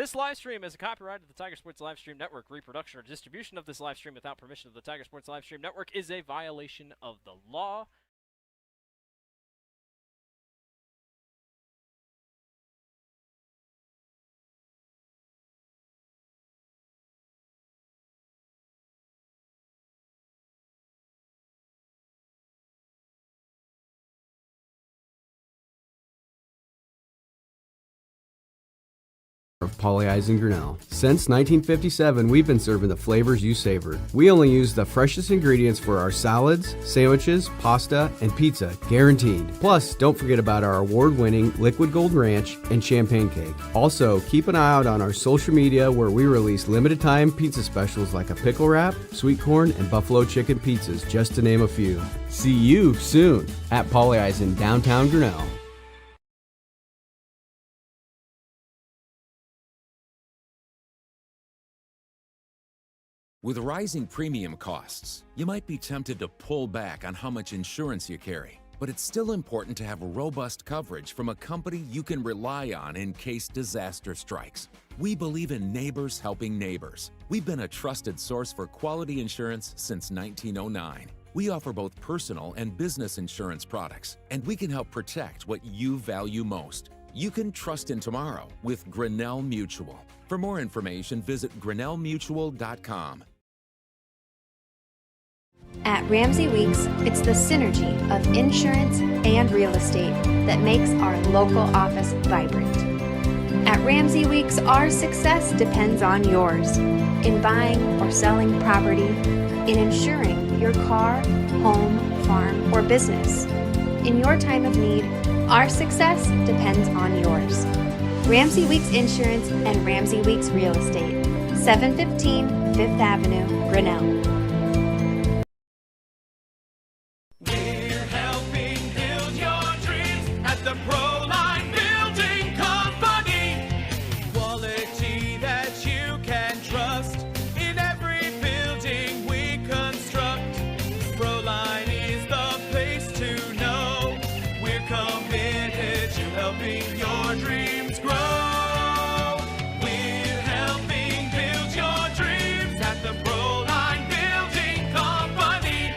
This live stream is a copyright of the Tiger Sports Livestream Network. Reproduction or distribution of this live stream without permission of the Tiger Sports Livestream Network is a violation of the law. Of Polly Eyes in Grinnell. Since 1957, we've been serving the flavors you savored. We only use the freshest ingredients for our salads, sandwiches, pasta, and pizza, guaranteed. Plus, don't forget about our award-winning Liquid Gold Ranch and Champagne Cake. Also, keep an eye out on our social media where we release limited-time pizza specials like a pickle wrap, sweet corn, and buffalo chicken pizzas, just to name a few. See you soon at Polly Eyes in downtown Grinnell. With rising premium costs, you might be tempted to pull back on how much insurance you carry, but it's still important to have robust coverage from a company you can rely on in case disaster strikes. We believe in neighbors helping neighbors. We've been a trusted source for quality insurance since 1909. We offer both personal and business insurance products, and we can help protect what you value most. You can trust in tomorrow with Grinnell Mutual. For more information, visit grinnellmutual.com. At Ramsey Weeks, it's the synergy of insurance and real estate that makes our local office vibrant. At Ramsey Weeks, our success depends on yours in buying or selling property, in insuring your car, home, farm, or business. In your time of need, our success depends on yours. Ramsey Weeks Insurance and Ramsey Weeks Real Estate, 715 Fifth Avenue, Grinnell. We're helping build your dreams at the Proline Building Company. Quality that you can trust in every building we construct. Proline is the place to know. We're committed to helping your dreams grow. We're helping build your dreams at the Proline Building Company.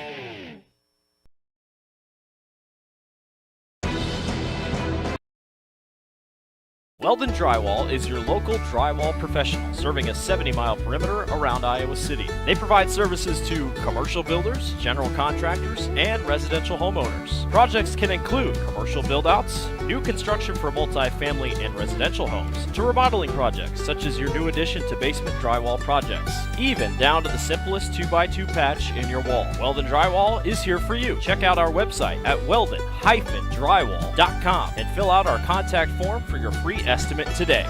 Weldon Drywall is your local drywall professional, serving a 70-mile perimeter around Iowa City. They provide services to commercial builders, general contractors, and residential homeowners. Projects can include commercial build-outs, new construction for multi-family and residential homes, to remodeling projects such as your new addition to basement drywall projects, even down to the simplest 2x2 patch in your wall. Weldon Drywall is here for you. Check out our website at weldon-drywall.com and fill out our contact form for your free estimate today.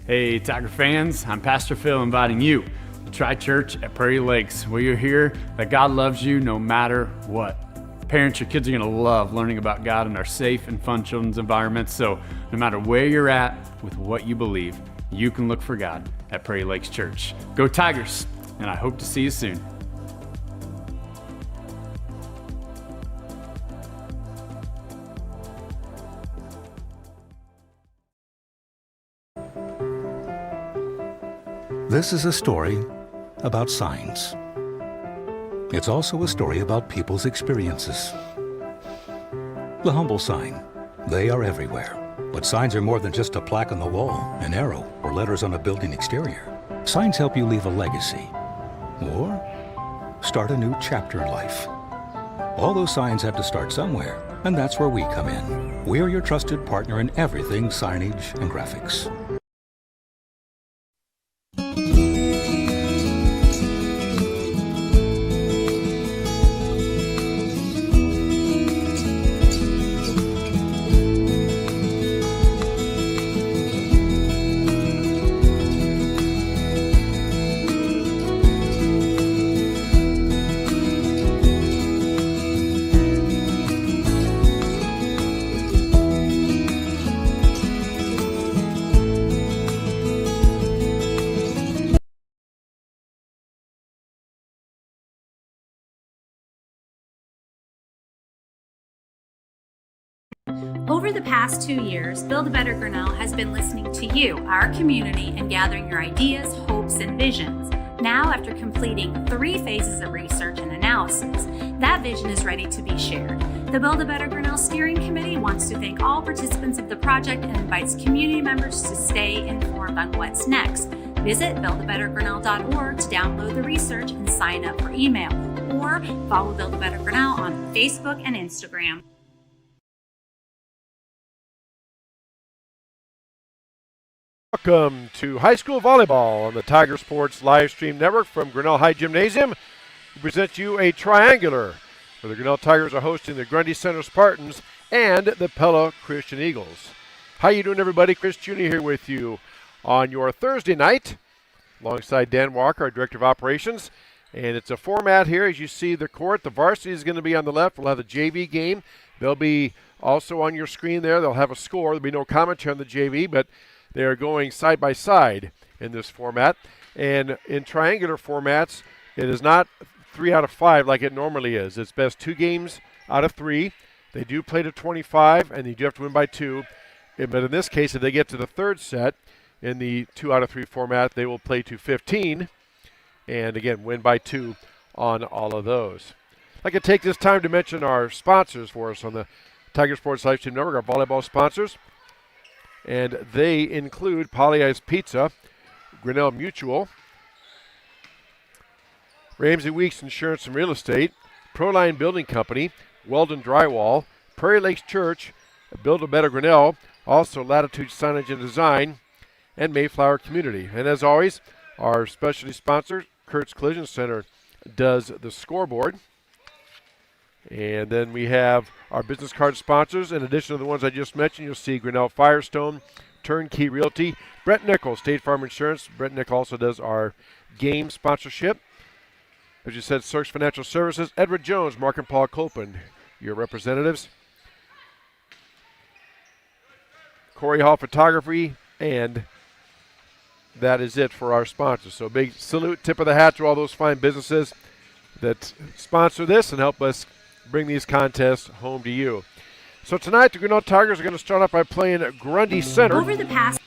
Hey Tiger fans, I'm Pastor Phil inviting you to Tri Church at Prairie Lakes, where you'll hear that God loves you no matter what. Parents, your kids are gonna love learning about God in our safe and fun children's environments, so no matter where you're at with what you believe, you can look for God at Prairie Lakes Church. Go Tigers, and I hope to see you soon. This is a story about signs. It's also a story about people's experiences. The humble sign. They are everywhere. But signs are more than just a plaque on the wall, an arrow, or letters on a building exterior. Signs help you leave a legacy or start a new chapter in life. All those signs have to start somewhere, and that's where we come in. We're your trusted partner in everything signage and graphics. Over the past 2 years, Build a Better Grinnell has been listening to you, our community, and gathering your ideas, hopes, and visions. Now, after completing 3 phases of research and analysis, that vision is ready to be shared. The Build a Better Grinnell Steering Committee wants to thank all participants of the project and invites community members to stay informed on what's next. Visit buildabettergrinnell.org to download the research and sign up for email, or follow Build a Better Grinnell on Facebook and Instagram. Welcome to high school volleyball on the Tiger Sports live stream network from Grinnell High Gymnasium. We present you a triangular where the Grinnell Tigers are hosting the Grundy Center Spartans and the Pella Christian Eagles. How you doing, everybody? Chris Jr. here with you on your Thursday night alongside Dan Walker, our Director of Operations. And it's a format here. As you see the court, the varsity is going to be on the left. We'll have the JV game. They'll be also on your screen there. They'll have a score. There'll be no commentary on the JV, but they are going side by side in this format. And in triangular formats, it is not 3 out of 5 like it normally is. It's best 2 games out of 3. They do play to 25, and you do have to win by 2. But in this case, if they get to the third set in the 2 out of 3 format, they will play to 15. And again, win by 2 on all of those. I'd like to take this time to mention our sponsors for us on the Tiger Sports Live Stream Network, our volleyball sponsors. And they include Polly-Ice Pizza, Grinnell Mutual, Ramsey Weeks Insurance and Real Estate, Proline Building Company, Weldon Drywall, Prairie Lakes Church, Build a Better Grinnell, also Latitude Signage and Design, and Mayflower Community. And as always, our specialty sponsor, Kurt's Collision Center, does the scoreboard. And then we have our business card sponsors. In addition to the ones I just mentioned, you'll see Grinnell Firestone, Turnkey Realty, Brett Nickel, State Farm Insurance. Brett Nickel also does our game sponsorship. As you said, Search Financial Services, Edward Jones, Mark and Paul Copeland, your representatives. Corey Hall Photography, and that is it for our sponsors. So big salute, tip of the hat to all those fine businesses that sponsor this and help us bring these contests home to you. So tonight, the Grinnell Tigers are going to start off by playing at Grundy Center. Over the past,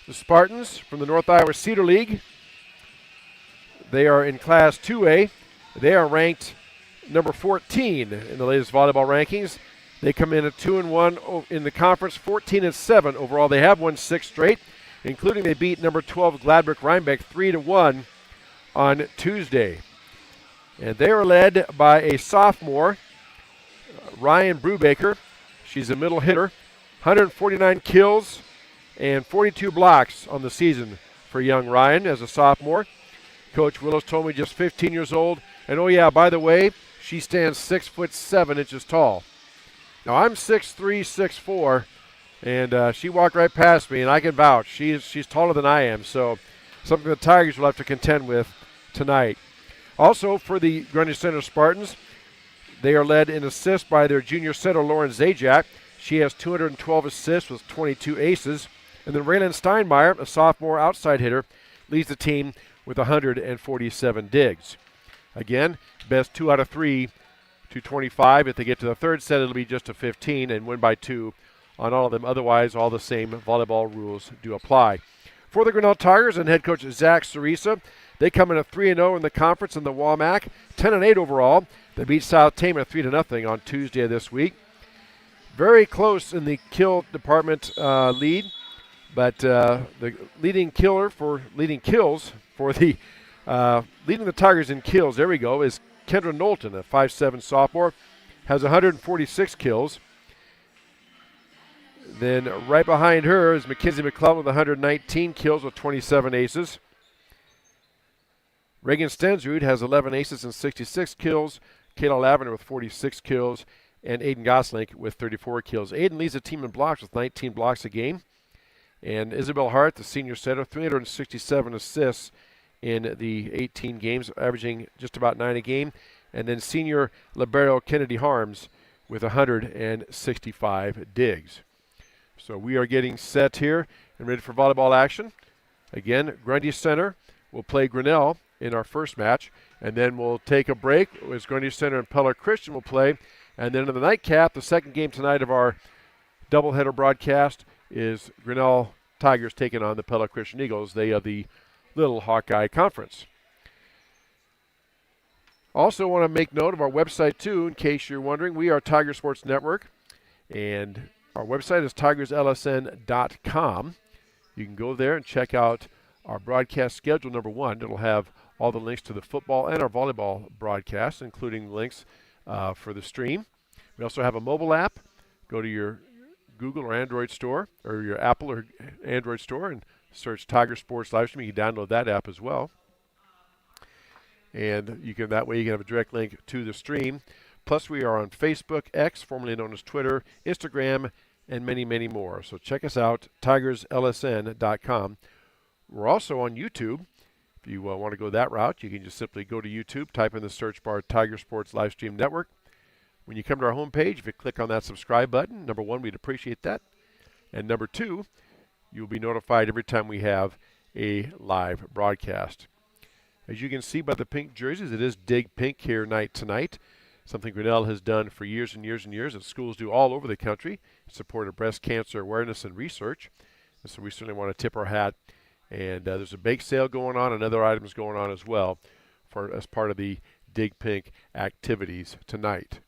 the Spartans from the North Iowa Cedar League. They are in Class 2A. They are ranked number 14 in the latest volleyball rankings. They come in at 2-1 in the conference, 14-7 overall. They have won 6 straight, including they beat number 12 Gladbrook Rhinebeck 3-1 on Tuesday. And they are led by a sophomore, Ryan Brubaker. She's a middle hitter, 149 kills and 42 blocks on the season for young Ryan as a sophomore. Coach Willis told me just 15 years old. And oh yeah, by the way, she stands 6'7" tall. Now I'm 6'3", 6'4", and she walked right past me, and I can vouch. She's taller than I am, so something the Tigers will have to contend with tonight. Also for the Grundy Center Spartans, they are led in assists by their junior center, Lauren Zajac. She has 212 assists with 22 aces. And then Raylan Steinmeier, a sophomore outside hitter, leads the team with 147 digs. Again, best 2 out of 3 to 25. If they get to the third set, it'll be just a 15 and win by 2 on all of them. Otherwise, all the same volleyball rules do apply. For the Grinnell Tigers and head coach Zach Cerisa, they come in at 3-0 in the conference in the WAMAC, 10-8 overall. They beat South Tama 3-0 on Tuesday of this week. Very close in the kill department lead, but the leading kills for the leading the Tigers in kills, there we go, is Kendra Knowlton, a 5'7" sophomore, has 146 kills. Then right behind her is Mackenzie McClellan with 119 kills with 27 aces. Reagan Stensrud has 11 aces and 66 kills. Kayla Lavender with 46 kills. And Aiden Goslink with 34 kills. Aiden leads the team in blocks with 19 blocks a game. And Isabel Hart, the senior setter, 367 assists in the 18 games, averaging just about 9 a game. And then senior libero Kennedy Harms with 165 digs. So we are getting set here and ready for volleyball action. Again, Grundy Center will play Grinnell in our first match, and then we'll take a break as Grundy Center and Pella Christian will play. And then in the nightcap, the second game tonight of our doubleheader broadcast is Grinnell Tigers taking on the Pella Christian Eagles. They are the Little Hawkeye Conference. Also want to make note of our website, too, in case you're wondering. We are Tiger Sports Network, and our website is tigerslsn.com. You can go there and check out our broadcast schedule, number one. It'll have all the links to the football and our volleyball broadcasts, including links for the stream. We also have a mobile app. Go to your Google or Android store, or your Apple or Android store, and search Tiger Sports Livestream. You can download that app as well. And that way you can have a direct link to the stream. Plus, we are on Facebook, X, formerly known as Twitter, Instagram, and many, many more. So check us out, tigerslsn.com. We're also on YouTube. If you want to go that route, you can just simply go to YouTube, type in the search bar Tiger Sports Livestream Network. When you come to our homepage, if you click on that subscribe button, number one, we'd appreciate that. And number two, you'll be notified every time we have a live broadcast. As you can see by the pink jerseys, it is Dig Pink here tonight. Something Grinnell has done for years and years and years, and schools do all over the country in support of breast cancer awareness and research. And so we certainly want to tip our hat. And there's a bake sale going on and other items going on as well as part of the Dig Pink activities tonight.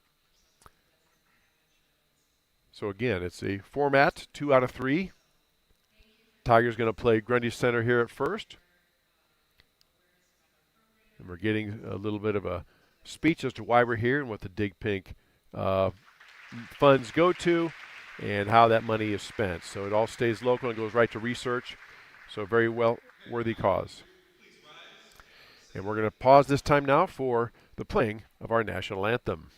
So again, it's a format, 2 out of 3. Tigers going to play Grundy Center here at first. And we're getting a little bit of a speech as to why we're here and what the Dig Pink funds go to and how that money is spent. So it all stays local and goes right to research. So very worthy cause. And we're going to pause this time now for the playing of our national anthem.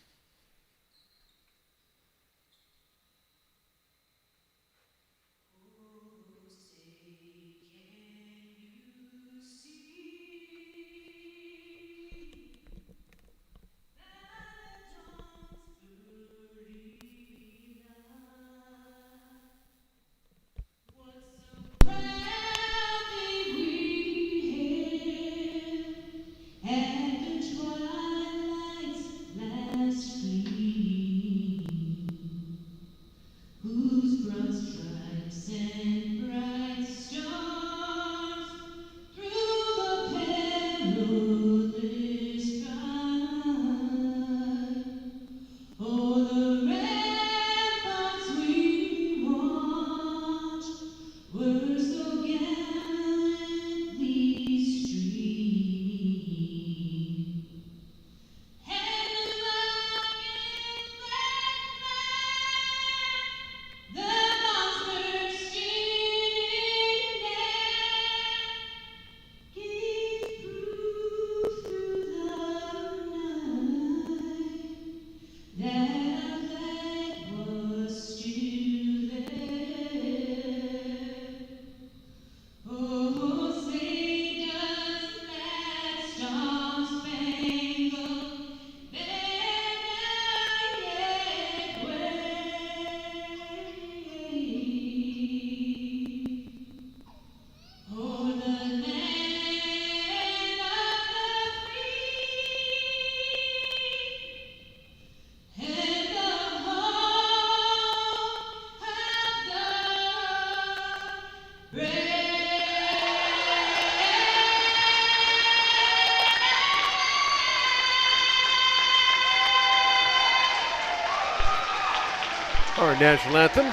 Our national anthem,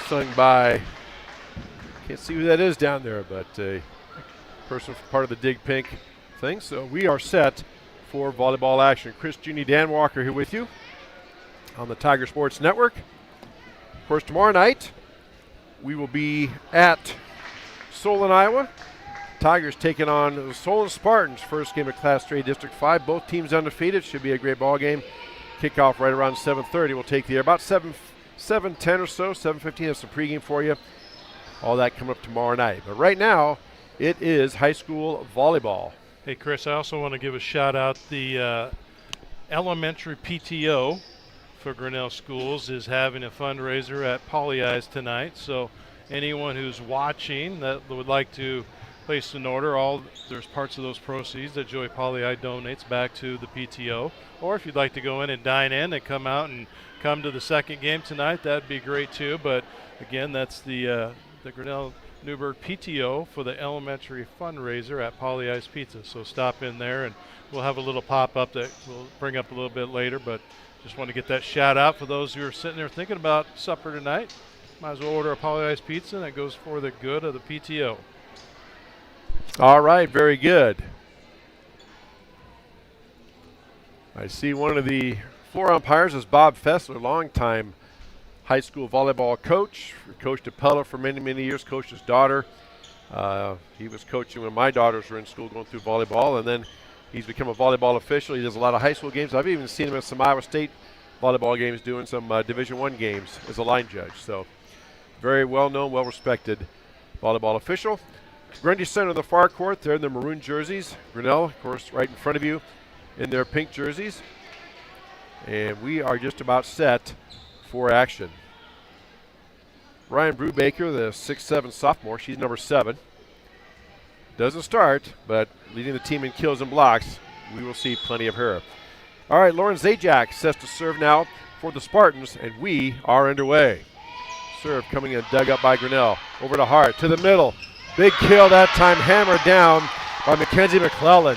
sung by, can't see who that is down there, but a person part of the Dig Pink thing. So we are set for volleyball action. Chris Juni, Dan Walker here with you on the Tiger Sports Network. Of course, tomorrow night we will be at Solon, Iowa. Tigers taking on the Solon Spartans, first game of Class 3 District 5. Both teams undefeated. Should be a great ball game. Kickoff right around 7:30. We'll take the air about 7:10 or so, 7:15. Have some pregame for you. All that coming up tomorrow night. But right now, it is high school volleyball. Hey, Chris, I also want to give a shout out. The elementary PTO for Grinnell Schools is having a fundraiser at Poly Eyes tonight. So anyone who's watching that would like to placed in order. There's parts of those proceeds that Joey Polley donates back to the PTO. Or if you'd like to go in and dine in and come to the second game tonight, that'd be great too. But again, that's the Grinnell Newburgh PTO for the elementary fundraiser at Polley Ice Pizza. So stop in there, and we'll have a little pop-up that we'll bring up a little bit later. But just want to get that shout out for those who are sitting there thinking about supper tonight. Might as well order a Polley Ice Pizza, and it goes for the good of the PTO. All right, very good. I see one of the floor umpires is Bob Fessler, longtime high school volleyball coach. Coached at Pella for many, many years, coached his daughter. He was coaching when my daughters were in school going through volleyball, and then he's become a volleyball official. He does a lot of high school games. I've even seen him at some Iowa State volleyball games doing some Division I games as a line judge. So very well-known, well-respected volleyball official. Grundy Center in the far court. They're in their maroon jerseys. Grinnell, of course, right in front of you in their pink jerseys. And we are just about set for action. Ryan Brubaker, the 6'7" sophomore, she's number 7. Doesn't start, but leading the team in kills and blocks. We will see plenty of her. All right, Lauren Zajac sets to serve now for the Spartans, and we are underway. Serve coming in, dug up by Grinnell. Over to Hart, to the middle. Big kill that time, hammered down by Mackenzie McClellan.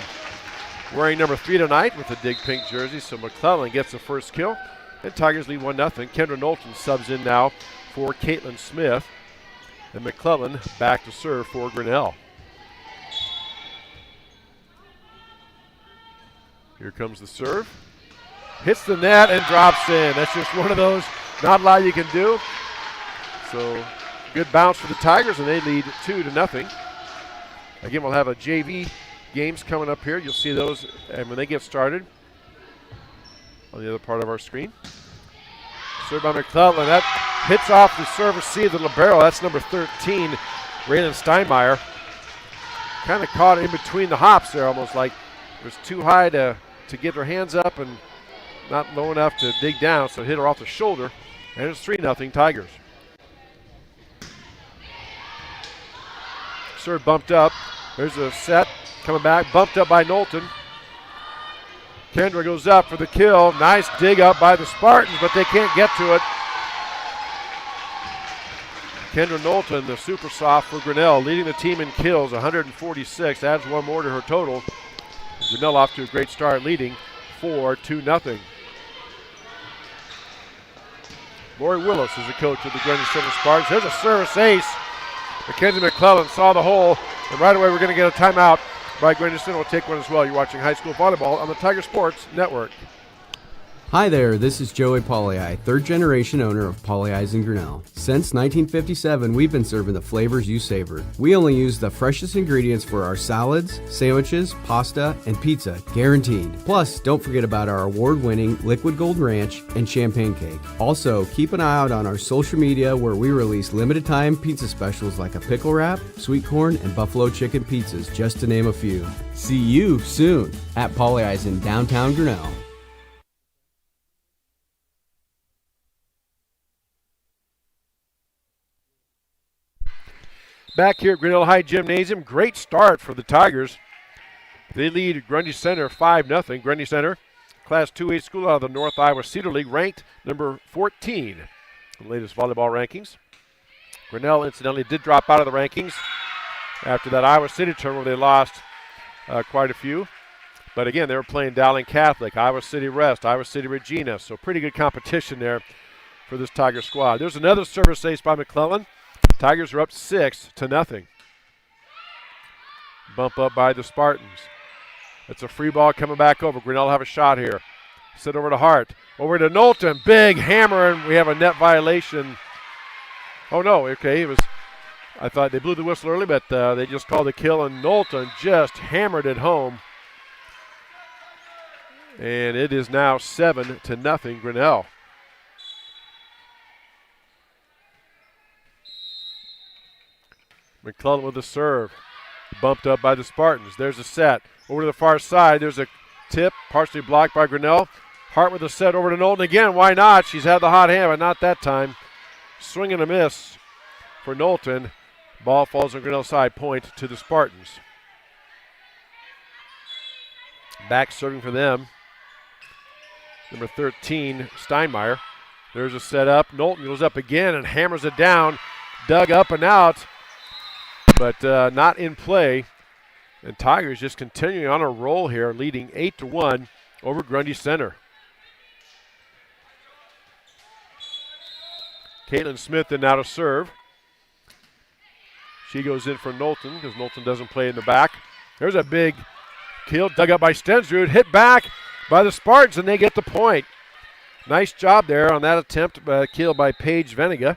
Wearing number 3 tonight with the dig pink jersey, so McClellan gets the first kill. And Tigers lead 1-0. Kendra Knowlton subs in now for Caitlin Smith. And McClellan back to serve for Grinnell. Here comes the serve. Hits the net and drops in. That's just one of those, not a lot you can do. So good bounce for the Tigers, and they lead 2-0. Again, we'll have a JV games coming up here. You'll see those and when they get started on the other part of our screen. Serve by McClellan. That hits off the service C of the libero. That's number 13, Raylan Steinmeier. Kind of caught in between the hops there, almost like it was too high to get her hands up and not low enough to dig down, so hit her off the shoulder. And it's 3-0 Tigers. Serve bumped up. There's a set. Coming back, bumped up by Knowlton. Kendra goes up for the kill. Nice dig up by the Spartans, but they can't get to it. Kendra Knowlton, the super soft for Grinnell, leading the team in kills, 146. Adds one more to her total. Grinnell off to a great start, leading 4-2. Lori Willis is the coach of the Grundy Center Spartans. There's a service ace. Mackenzie McClellan saw the hole, and right away we're going to get a timeout by Grundy Center. Will take one as well. You're watching high school volleyball on the Tiger Sports Network. Hi there, this is Joey Polley, third generation owner of Polley in Grinnell. Since 1957, we've been serving the flavors you savor. We only use the freshest ingredients for our salads, sandwiches, pasta, and pizza, guaranteed. Plus, don't forget about our award-winning Liquid Gold Ranch and Champagne Cake. Also, keep an eye out on our social media where we release limited-time pizza specials like a pickle wrap, sweet corn, and buffalo chicken pizzas, just to name a few. See you soon at Polley in downtown Grinnell. Back here at Grinnell High Gymnasium, great start for the Tigers. They lead Grundy Center 5-0. Grundy Center, Class 2A school out of the North Iowa Cedar League, ranked number 14 in the latest volleyball rankings. Grinnell, incidentally, did drop out of the rankings after that Iowa City tournament where they lost quite a few. But again, they were playing Dowling Catholic, Iowa City Rest, Iowa City Regina, so pretty good competition there for this Tiger squad. There's another service ace by McClellan. Tigers are up 6-0. Bump up by the Spartans. It's a free ball coming back over. Grinnell will have a shot here. Sit over to Hart. Over to Knowlton. Big hammer, and we have a net violation. Oh, no. Okay, it was. I thought they blew the whistle early, but they just called a kill, and Knowlton just hammered it home. And it is now 7-0 Grinnell. McClellan with the serve. Bumped up by the Spartans. There's a set. Over to the far side. There's a tip, partially blocked by Grinnell. Hart with a set over to Knowlton again. Why not? She's had the hot hand, but not that time. Swing and a miss for Knowlton. Ball falls on Grinnell side, point to the Spartans. Back serving for them, number 13, Steinmeier. There's a setup. Knowlton goes up again and hammers it down. Dug up and out, but not in play. And Tigers just continuing on a roll here, leading 8-1 over Grundy Center. Caitlin Smith then now to serve. She goes in for Knowlton because Knowlton doesn't play in the back. There's a big kill, dug up by Stensrud, hit back by the Spartans, and they get the point. Nice job there on that attempt, kill by Paige Veniga.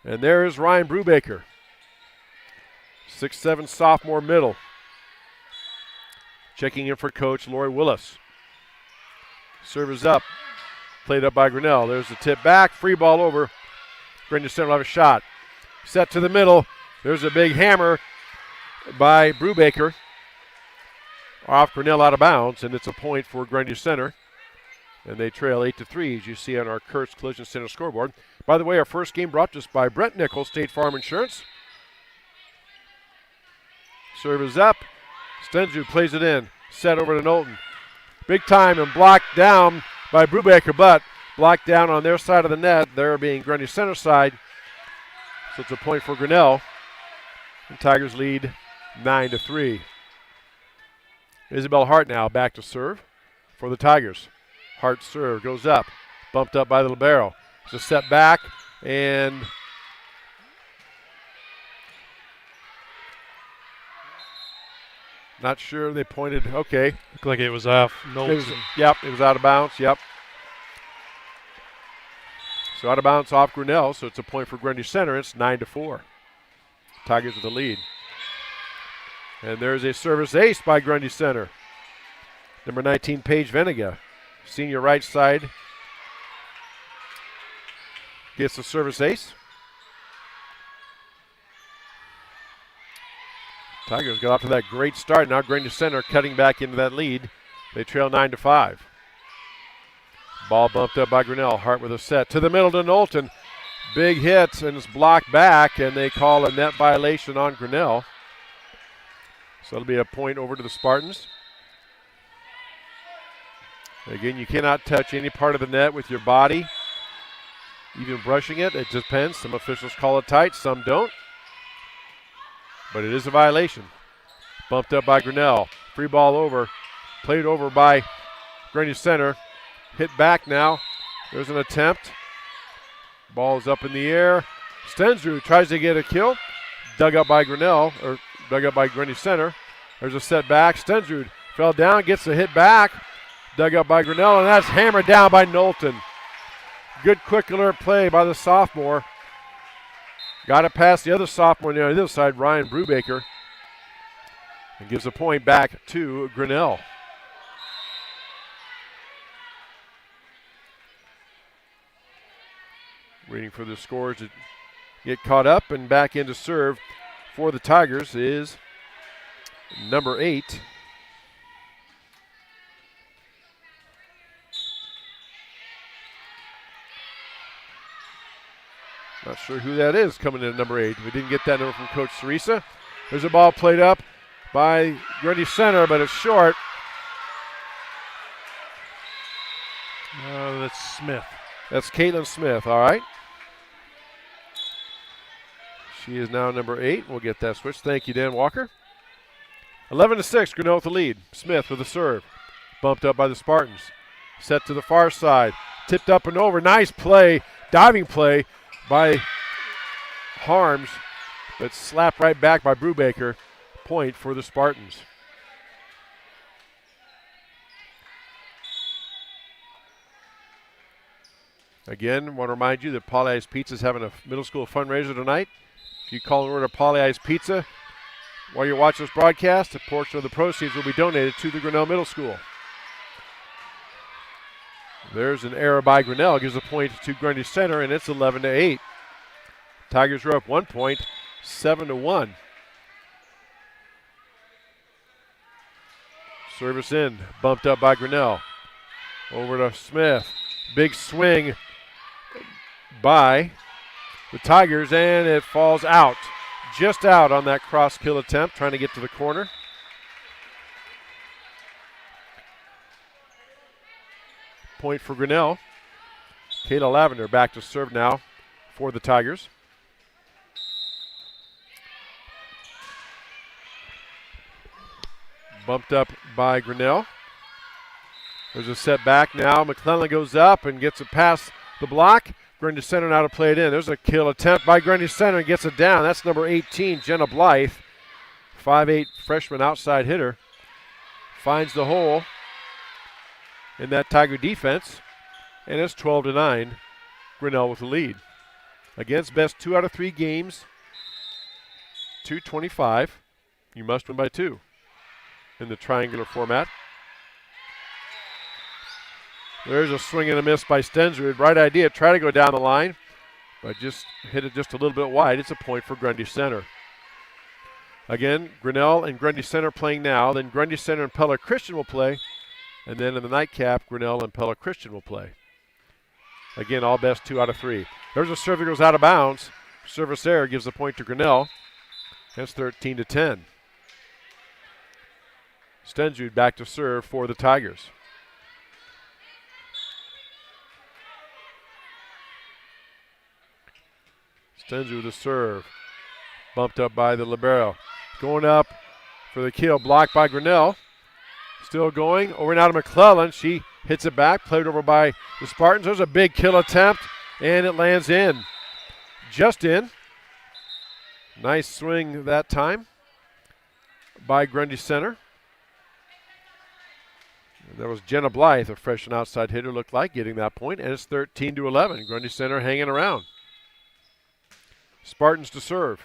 And there is Ryan Brubaker, 6'7" sophomore middle. Checking in for coach Lori Willis. Serve is up, played up by Grinnell. There's the tip back, free ball over. Grundy Center will have a shot. Set to the middle. There's a big hammer by Brubaker. Off Grinnell out of bounds, and it's a point for Grundy Center. And they trail 8-3, as you see on our Kurtz Collision Center scoreboard. By the way, our first game brought to us by Brent Nichols, State Farm Insurance. Serve is up. Stensrud plays it in. Set over to Knowlton. Big time and blocked down by Brubaker, but blocked down on their side of the net, there being Grundy Center side. So it's a point for Grinnell. And Tigers lead 9-3. Isabel Hart now back to serve for the Tigers. Hart serve goes up, bumped up by the libero. It's a step back, and not sure they pointed. Okay. Looked like it was off Knowlton. It was out of bounds. Yep. So out of bounds off Grinnell, so it's a point for Grundy Center. It's 9-4. Tigers with the lead. And there's a service ace by Grundy Center. Number 19, Paige Veniga. Senior right side gets the service ace. Tigers got off to that great start. Now Grundy Center cutting back into that lead. They trail 9-5. Ball bumped up by Grinnell. Hart with a set to the middle to Knowlton. Big hit, and it's blocked back, and they call a net violation on Grinnell. So it'll be a point over to the Spartans. Again, you cannot touch any part of the net with your body, even brushing it. It depends. Some officials call it tight, some don't. But it is a violation. Bumped up by Grinnell. Free ball over. Played over by Grundy Center. Hit back now. There's an attempt. Ball is up in the air. Stensrud tries to get a kill. Dug up by Grinnell, or dug up by Grundy Center. There's a setback. Stensrud fell down, gets a hit back. Dug up by Grinnell, and that's hammered down by Knowlton. Good quick alert play by the sophomore. Got it past the other sophomore on the other side, Ryan Brubaker. And gives a point back to Grinnell. Waiting for the scores to get caught up, and back in to serve for the Tigers is number 8. Not sure who that is coming in at number 8. We didn't get that number from Coach Teresa. There's a ball played up by Grundy Center, but it's short. That's Smith. That's Caitlin Smith, all right. She is now number 8. We'll get that switch. Thank you, Dan Walker. 11-6, Grinnell with the lead. Smith with a serve. Bumped up by the Spartans. Set to the far side. Tipped up and over. Nice play, diving play by Harms, but slapped right back by Brubaker. Point for the Spartans. Again, want to remind you that Polly Ice Pizza is having a middle school fundraiser tonight. If you call and order Polly Ice Pizza while you're watching this broadcast, a portion of the proceeds will be donated to the Grinnell Middle School. There's an error by Grinnell. Gives a point to Grundy Center, and it's 11-8. Tigers are up 1 point, 7-1. Service in, bumped up by Grinnell. Over to Smith. Big swing by the Tigers, and it falls out. Just out on that cross kill attempt, trying to get to the corner. Point for Grinnell. Kayla Lavender back to serve now for the Tigers. Bumped up by Grinnell. There's a setback now. McClellan goes up and gets it past the block. Grundy Center now to play it in. There's a kill attempt by Grundy Center and gets it down. That's number 18, Jenna Blythe. 5'8" freshman outside hitter. Finds the hole in that Tiger defense. And it's 12-9. Grinnell with the lead. Against best 2 out of 3 games. 2:25. You must win by 2 in the triangular format. There's a swing and a miss by Stensrud. Right idea, try to go down the line, but just hit it just a little bit wide. It's a point for Grundy Center. Again, Grinnell and Grundy Center playing now. Then Grundy Center and Pella Christian will play. And then in the nightcap, Grinnell and Pella Christian will play. Again, all best 2 out of 3. There's a serve that goes out of bounds. Service error gives the point to Grinnell. That's 13-10. Stensrud back to serve for the Tigers. Stensrud to serve. Bumped up by the libero. Going up for the kill. Blocked by Grinnell. Still going. Over now to McClellan. She hits it back. Played over by the Spartans. There's a big kill attempt. And it lands in. Just in. Nice swing that time by Grundy Center. That was Jenna Blythe, a freshman outside hitter, looked like, getting that point. And it's 13-11. Grundy Center hanging around. Spartans to serve.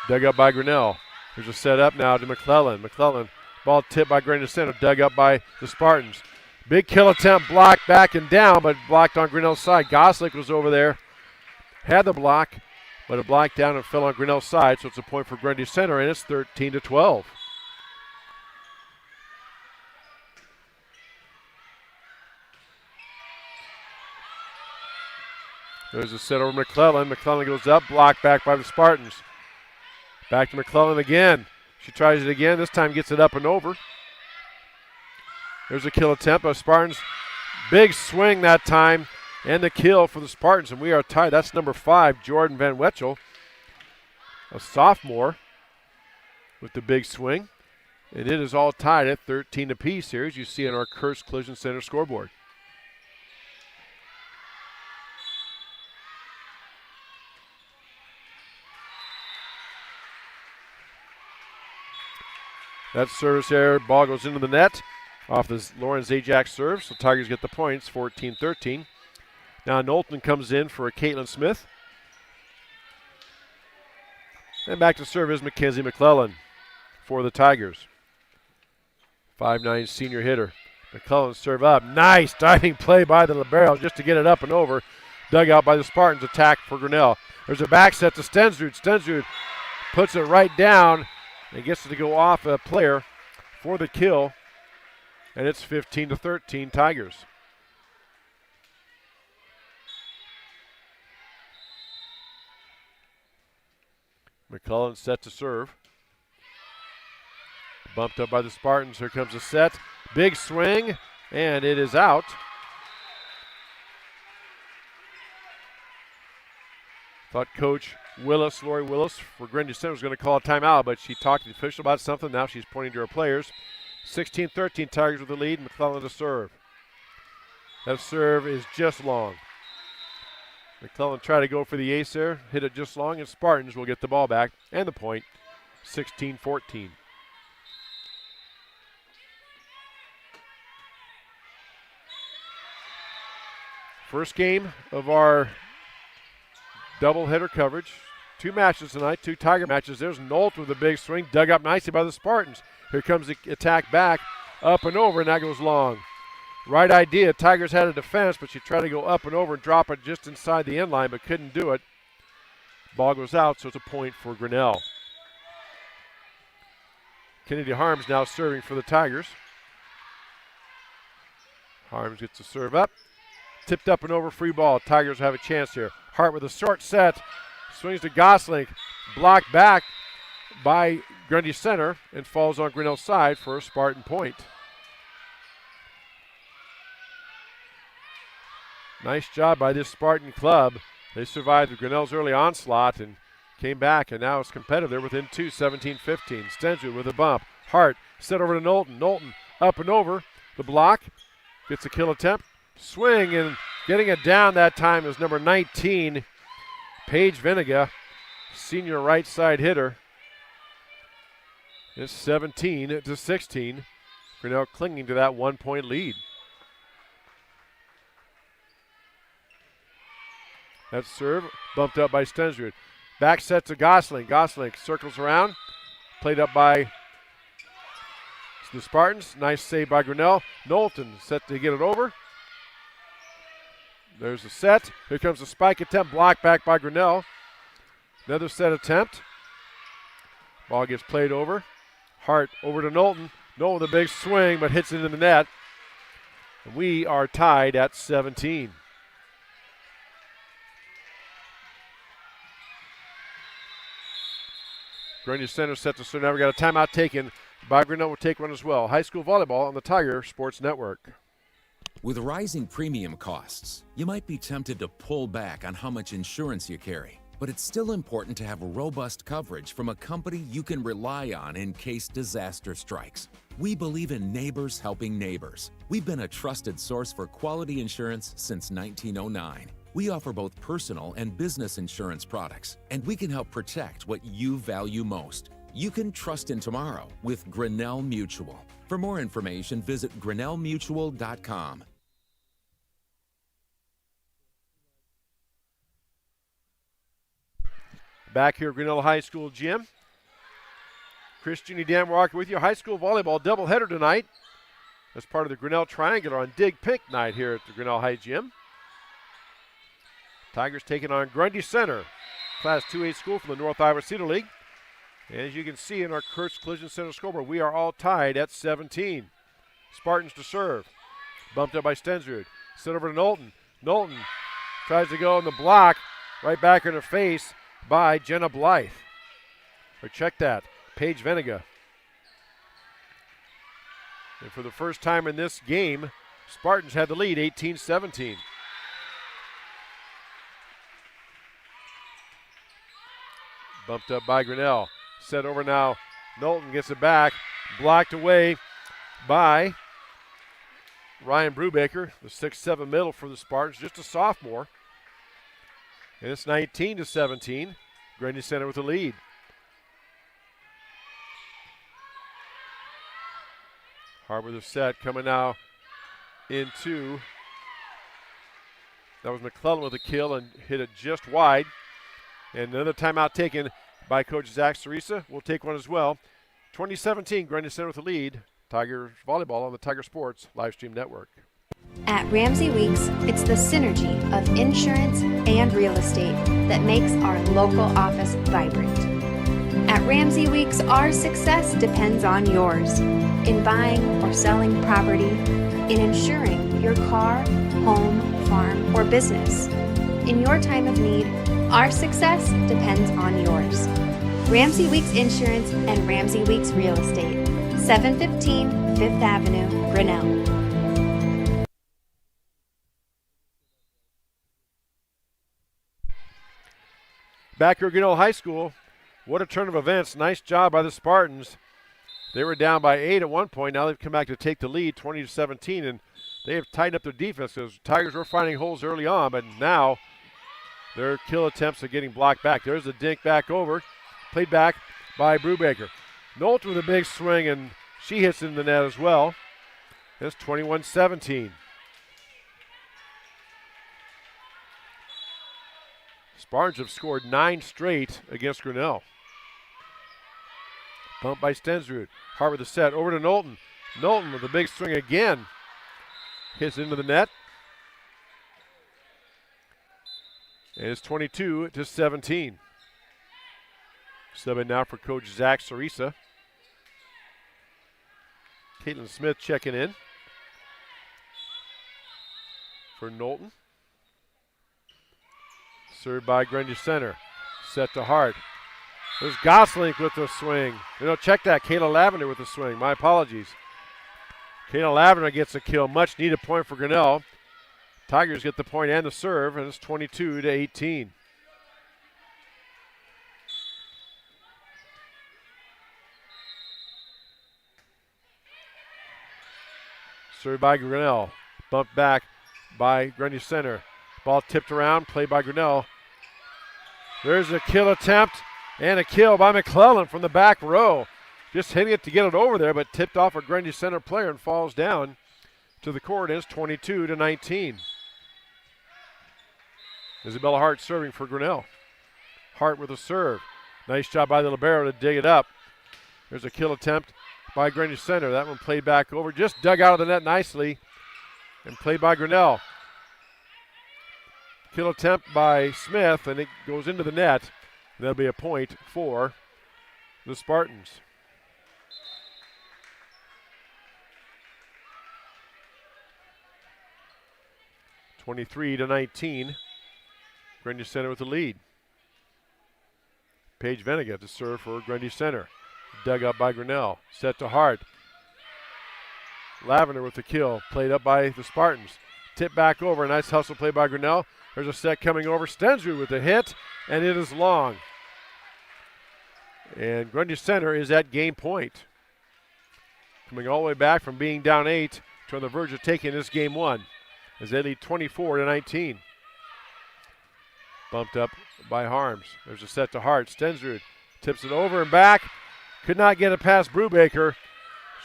Dug up by Grinnell. There's a set up now to McClellan. McClellan, ball tipped by Grinnell Center, dug up by the Spartans. Big kill attempt, blocked back and down, but blocked on Grinnell's side. Goslick was over there, had the block, but it blocked down and fell on Grinnell's side, so it's a point for Grundy Center, and it's 13-12. There's a set over McClellan. McClellan goes up, blocked back by the Spartans. Back to McClellan again. She tries it again. This time gets it up and over. There's a kill attempt by Spartans. Big swing that time. And the kill for the Spartans. And we are tied. That's number 5, Jordan Van Wetchel. A sophomore with the big swing. And it is all tied at 13 apiece here, as you see on our Curse Collision Center scoreboard. That service error, ball goes into the net off this Lauren Zajac serve, so Tigers get the points, 14-13. Now Knowlton comes in for a Caitlin Smith. And back to serve is Mackenzie McClellan for the Tigers. 5'9" senior hitter. McClellan serve up. Nice diving play by the libero just to get it up and over. Dug out by the Spartans, attack for Grinnell. There's a back set to Stensrud. Stensrud puts it right down. And gets it to go off a player for the kill. And it's 15-13 Tigers. McClellan set to serve. Bumped up by the Spartans. Here comes a set. Big swing. And it is out. Thought Coach Willis, Lori Willis for Grundy Center was going to call a timeout, but she talked to the official about something. Now she's pointing to her players. 16-13 Tigers with the lead. McClellan to serve. That serve is just long. McClellan tried to go for the ace there, hit it just long, and Spartans will get the ball back and the point. 16-14. First game of our doubleheader coverage. 2 matches tonight, 2 Tiger matches. There's Nolt with a big swing, dug up nicely by the Spartans. Here comes the attack back, up and over, and that goes long. Right idea. Tigers had a defense, but she tried to go up and over and drop it just inside the end line, but couldn't do it. Ball goes out, so it's a point for Grinnell. Kennedy Harms now serving for the Tigers. Harms gets the serve up. Tipped up and over, free ball. Tigers have a chance here. Hart with a short set. Swings to Gosling. Blocked back by Grundy center and falls on Grinnell's side for a Spartan point. Nice job by this Spartan club. They survived Grinnell's early onslaught and came back, and now it's competitive. They're within 2, 17-15. Stensrud with a bump. Hart set over to Knowlton. Knowlton up and over. The block. Gets a kill attempt. Swing, and getting it down that time is number 19, Paige Veniga, senior right side hitter. It's 17-16. Grinnell clinging to that 1-point lead. That serve bumped up by Stensrud. Back set to Gosling. Gosling circles around. Played up by the Spartans. Nice save by Grinnell. Knowlton set to get it over. There's a set. Here comes the spike attempt. Blocked back by Grinnell. Another set attempt. Ball gets played over. Hart over to Knowlton. Knowlton with a big swing, but hits it into the net. And we are tied at 17. Grundy center set to serve. Now we got a timeout taken by Grinnell. Will take one as well. High school volleyball on the Tiger Sports Network. With rising premium costs, you might be tempted to pull back on how much insurance you carry. But it's still important to have robust coverage from a company you can rely on in case disaster strikes. We believe in neighbors helping neighbors. We've been a trusted source for quality insurance since 1909. We offer both personal and business insurance products, and we can help protect what you value most. You can trust in tomorrow with Grinnell Mutual. For more information, visit grinnellmutual.com. Back here at Grinnell High School gym. Christian Dan Walker with you. High school volleyball doubleheader tonight as part of the Grinnell Triangular on Dig Pink night here at the Grinnell High Gym. Tigers taking on Grundy Center, Class 2A school from the North Iowa Cedar League. And as you can see in our Kurtz Collision Center scoreboard, we are all tied at 17. Spartans to serve. Bumped up by Stensrud. Set over to Knowlton. Knowlton tries to go in the block. Right back in her face by Jenna Blythe. Or check that. Paige Veniga. And for the first time in this game, Spartans had the lead 18-17. Bumped up by Grinnell. Set over now. Knowlton gets it back. Blocked away by Ryan Brubaker, the 6'7" middle for the Spartans, just a sophomore. And it's 19-17. Grundy Center with the lead. Hart with a set coming now into. That was McClellan with a kill and hit it just wide. And another timeout taken by Coach Zach Cerisa. We'll take one as well. 2017, Grundy Center with the lead. Tigers volleyball on the Tiger Sports Livestream Network. At Ramsey Weeks, it's the synergy of insurance and real estate that makes our local office vibrant. At Ramsey Weeks, our success depends on yours in buying or selling property, in insuring your car, home, farm, or business. In your time of need, our success depends on yours. Ramsey Weeks Insurance and Ramsey Weeks Real Estate, 715 Fifth Avenue, Grinnell. Back here at Grinnell High School, what a turn of events. Nice job by the Spartans. They were down by 8 at one point. Now they've come back to take the lead 20-17, and they have tightened up their defense because Tigers were finding holes early on, but now their kill attempts are getting blocked back. There's a dink back over. Played back by Brubaker. Knowlton with a big swing, and she hits it in the net as well. It's 21-17. Spartans have scored 9 straight against Grinnell. Pumped by Stensrud. Hart with the set. Over to Knowlton. Knowlton with a big swing again. Hits into the net. And it's 22-17. Subbing now for Coach Zach Cerisa. Caitlin Smith checking in for Knowlton. Served by Grundy center. Set to Hart. There's Goslink with the swing. Check that. Kayla Lavender with the swing. My apologies. Kayla Lavender gets a kill. Much needed point for Grinnell. Tigers get the point and the serve, and it's 22-18. Served by Grinnell. Bumped back by Grundy center. Ball tipped around. Played by Grinnell. There's a kill attempt and a kill by McClellan from the back row. Just hitting it to get it over there, but tipped off a Grundy center player and falls down to the court. It's 22-19. Isabella Hart serving for Grinnell. Hart with a serve. Nice job by the libero to dig it up. There's a kill attempt by Grundy center. That one played back over. Just dug out of the net nicely and played by Grinnell. Kill attempt by Smith, and it goes into the net. That'll be a point for the Spartans. (23-19). Grundy Center with the lead. Paige Venegat to serve for Grundy Center. Dug up by Grinnell. Set to Hart. Lavender with the kill. Played up by the Spartans. Tip back over. Nice hustle play by Grinnell. There's a set coming over. Stensrud with the hit, and it is long. And Grundy Center is at game point. Coming all the way back from being down 8 to on the verge of taking this game 1 as they lead 24-19. Bumped up by Harms. There's a set to Hart. Stensrud tips it over and back. Could not get it past Brubaker.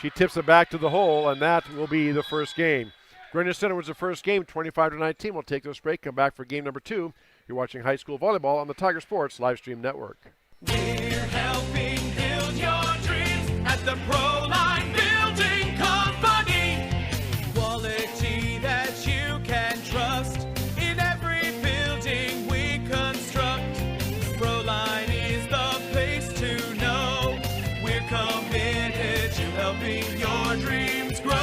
She tips it back to the hole, and that will be the first game. Grinnell Center was the first game, 25-19. We'll take this break, come back for game number 2. You're watching high school volleyball on the Tiger Sports live stream network. We're helping build your dreams at the Proline Building Company. Quality that you can trust in every building we construct. Proline is the place to know. We're committed to helping your dreams grow.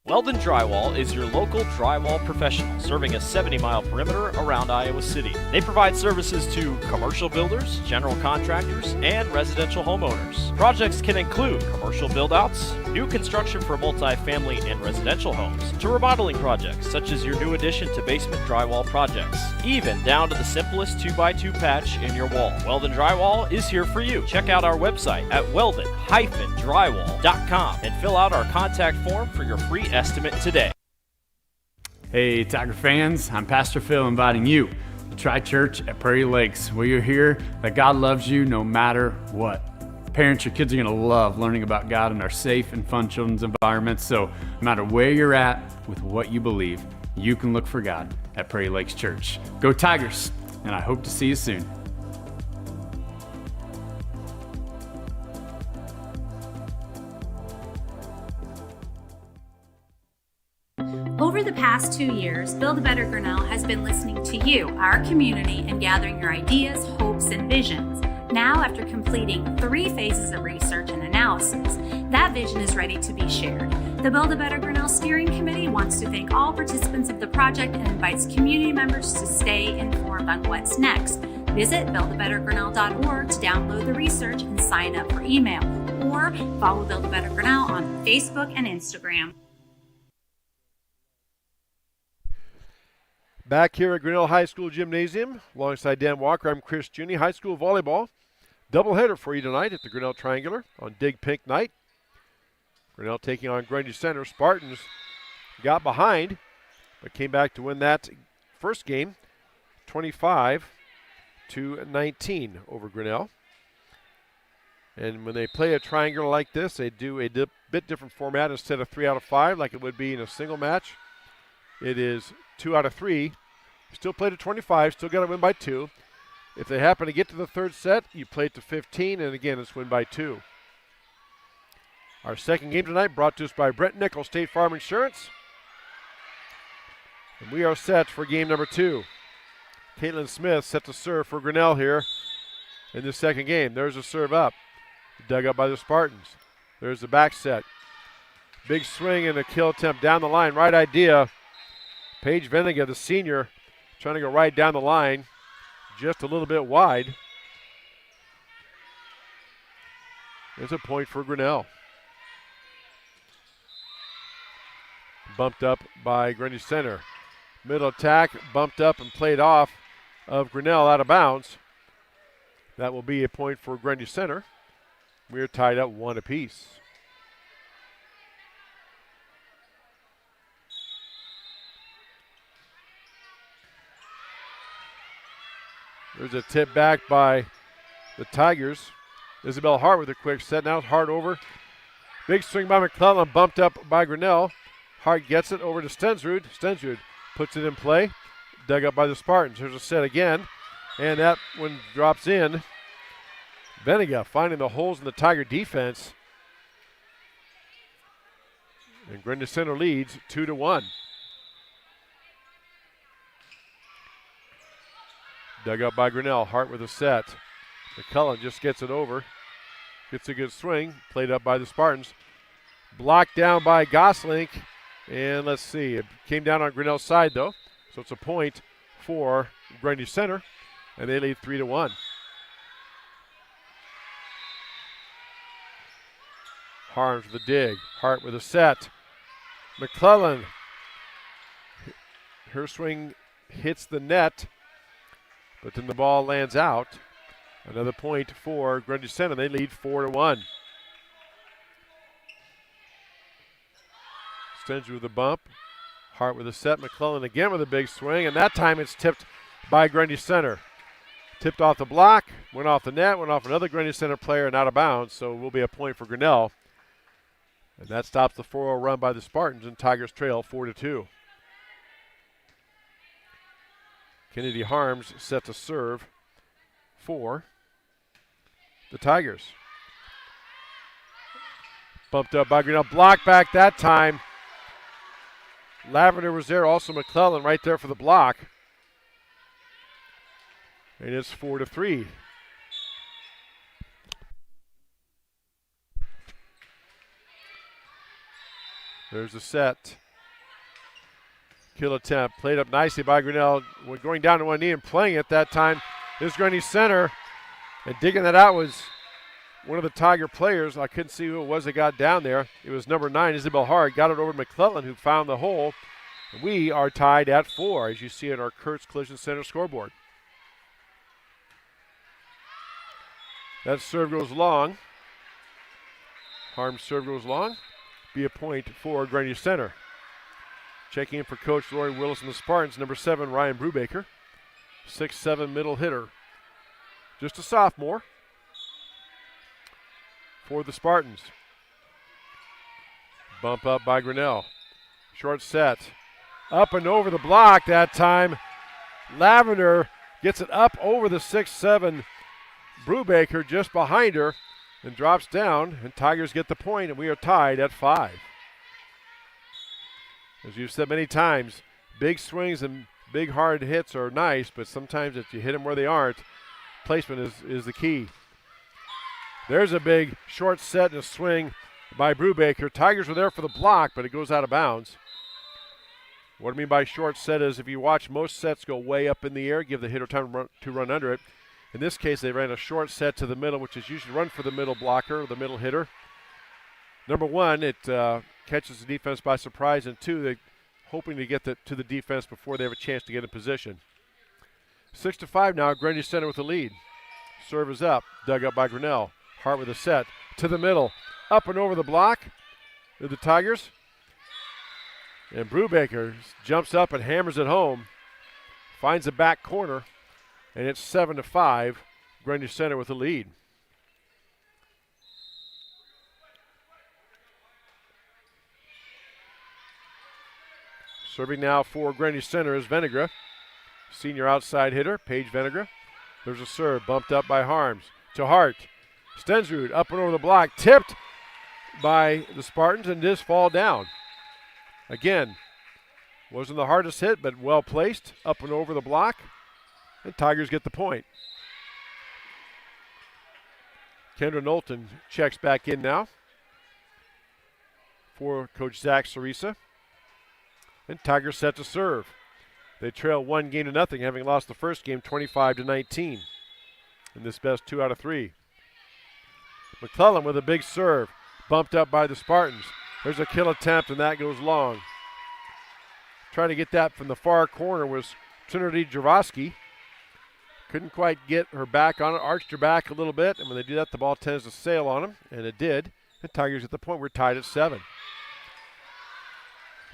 Weldon Drywall is your local drywall professional, serving a 70-mile perimeter around Iowa City. They provide services to commercial builders, general contractors, and residential homeowners. Projects can include commercial build-outs, new construction for multi-family and residential homes, to remodeling projects such as your new addition to basement drywall projects, even down to the simplest 2x2 patch in your wall. Weldon Drywall is here for you. Check out our website at weldon-drywall.com and fill out our contact form for your free estimate today. Hey, Tiger fans, I'm Pastor Phil inviting you to Tri Church at Prairie Lakes, where you'll hear that God loves you no matter what. Parents, your kids are going to love learning about God in our safe and fun children's environments, so no matter where you're at with what you believe, you can look for God at Prairie Lakes Church. Go Tigers, and I hope to see you soon. Over the past 2 years, Build a Better Grinnell has been listening to you, our community, and gathering your ideas, hopes, and visions. Now, after completing 3 phases of research and analysis, that vision is ready to be shared. The Build a Better Grinnell Steering Committee wants to thank all participants of the project and invites community members to stay informed on what's next. Visit buildabettergrinnell.org to download the research and sign up for email, or follow Build a Better Grinnell on Facebook and Instagram. Back here at Grinnell High School Gymnasium, alongside Dan Walker, I'm Chris Juni. High school volleyball doubleheader for you tonight at the Grinnell Triangular on Dig Pink night. Grinnell taking on Grundy Center. Spartans got behind, but came back to win that first game, 25-19 over Grinnell. And when they play a triangular like this, they do a bit different format. Instead of 3 out of 5 like it would be in a single match, it is 2 out of 3. Still play to 25, still got to win by 2. If they happen to get to the third set, you play it to 15, and again, it's win by 2. Our second game tonight brought to us by Brent Nichols, State Farm Insurance. And we are set for game number 2. Caitlin Smith set to serve for Grinnell here in the second game. There's a serve up. Dug up by the Spartans. There's the back set. Big swing and a kill attempt down the line. Right idea. Paige Veniga, the senior, trying to go right down the line. Just a little bit wide. There's a point for Grinnell. Bumped up by Grundy Center. Middle attack, bumped up and played off of Grinnell out of bounds. That will be a point for Grundy Center. We are tied up 1 apiece. There's a tip back by the Tigers. Isabel Hart with a quick set. Now it's Hart over. Big swing by McClellan, bumped up by Grinnell. Hart gets it over to Stensrud. Stensrud puts it in play. Dug up by the Spartans. Here's a set again. And that one drops in. Veniga finding the holes in the Tiger defense. And Grundy Center leads 2-1. Dug up by Grinnell. Hart with a set. McCullen just gets it over. Gets a good swing. Played up by the Spartans. Blocked down by Goslink. And let's see. It came down on Grinnell's side, though. So it's a point for Grundy Center. And they lead 3-1. Harms with the dig. Hart with a set. McClellan. Her swing hits the net. But then the ball lands out. Another point for Grundy Center. They lead 4-1. Stensrud with a bump. Hart with a set. McClellan again with a big swing. And that time it's tipped by Grundy Center. Tipped off the block. Went off the net. Went off another Grundy Center player and out of bounds. So it will be a point for Grinnell. And that stops the 4-0 run by the Spartans. And Tigers trail 4-2. Kennedy Harms set to serve for the Tigers. Bumped up by Grinnell. Block back that time. Lavender was there. Also McClellan right there for the block. And it's 4-3. There's a set. Kill attempt. Played up nicely by Grinnell. When going down to one knee and playing it that time is Grundy Center. And digging that out was one of the Tiger players. I couldn't see who it was that got down there. It was number 9, Isabel Hart. Got it over to McClellan, who found the hole. We are tied at 4, as you see in our Kurtz Collision Center scoreboard. That serve goes long. Harm's serve goes long. Be a point for Grundy Center. Checking in for Coach Lori Willis and the Spartans, number 7, Ryan Brubaker. 6'7" middle hitter. Just a sophomore for the Spartans. Bump up by Grinnell. Short set. Up and over the block that time. Lavender gets it up over the 6'7" Brubaker just behind her and drops down, and Tigers get the point, and we are tied at 5. As you've said many times, big swings and big hard hits are nice, but sometimes if you hit them where they aren't, placement is the key. There's a big short set and a swing by Brubaker. Tigers were there for the block, but it goes out of bounds. What I mean by short set is if you watch most sets go way up in the air, give the hitter time to run under it. In this case, they ran a short set to the middle, which is usually run for the middle blocker, the middle hitter. Number 1, it catches the defense by surprise, and 2, they're hoping to get to the defense before they have a chance to get in position. 6-5 now, Grundy Center with the lead. Serve is up, dug up by Grinnell. Hart with a set to the middle, up and over the block to the Tigers. And Brubaker jumps up and hammers it home, finds the back corner, and it's 7-5, Grundy Center with the lead. Serving now for Grundy Center is Venegra. Senior outside hitter, Paige Venegra. There's a serve, bumped up by Harms. To Hart. Stensrud up and over the block, tipped by the Spartans and does fall down. Again, wasn't the hardest hit, but well placed, up and over the block. And Tigers get the point. Kendra Knowlton checks back in now for Coach Zach Cerisa. And Tigers set to serve. They trail 1-0, having lost the first game 25-19 in this best 2 out of 3. McClellan with a big serve, bumped up by the Spartans. There's a kill attempt, and that goes long. Trying to get that from the far corner was Trinity Jaroski. Couldn't quite get her back on it, arched her back a little bit, and when they do that, the ball tends to sail on them, and it did. The Tigers at the point, we're tied at 7.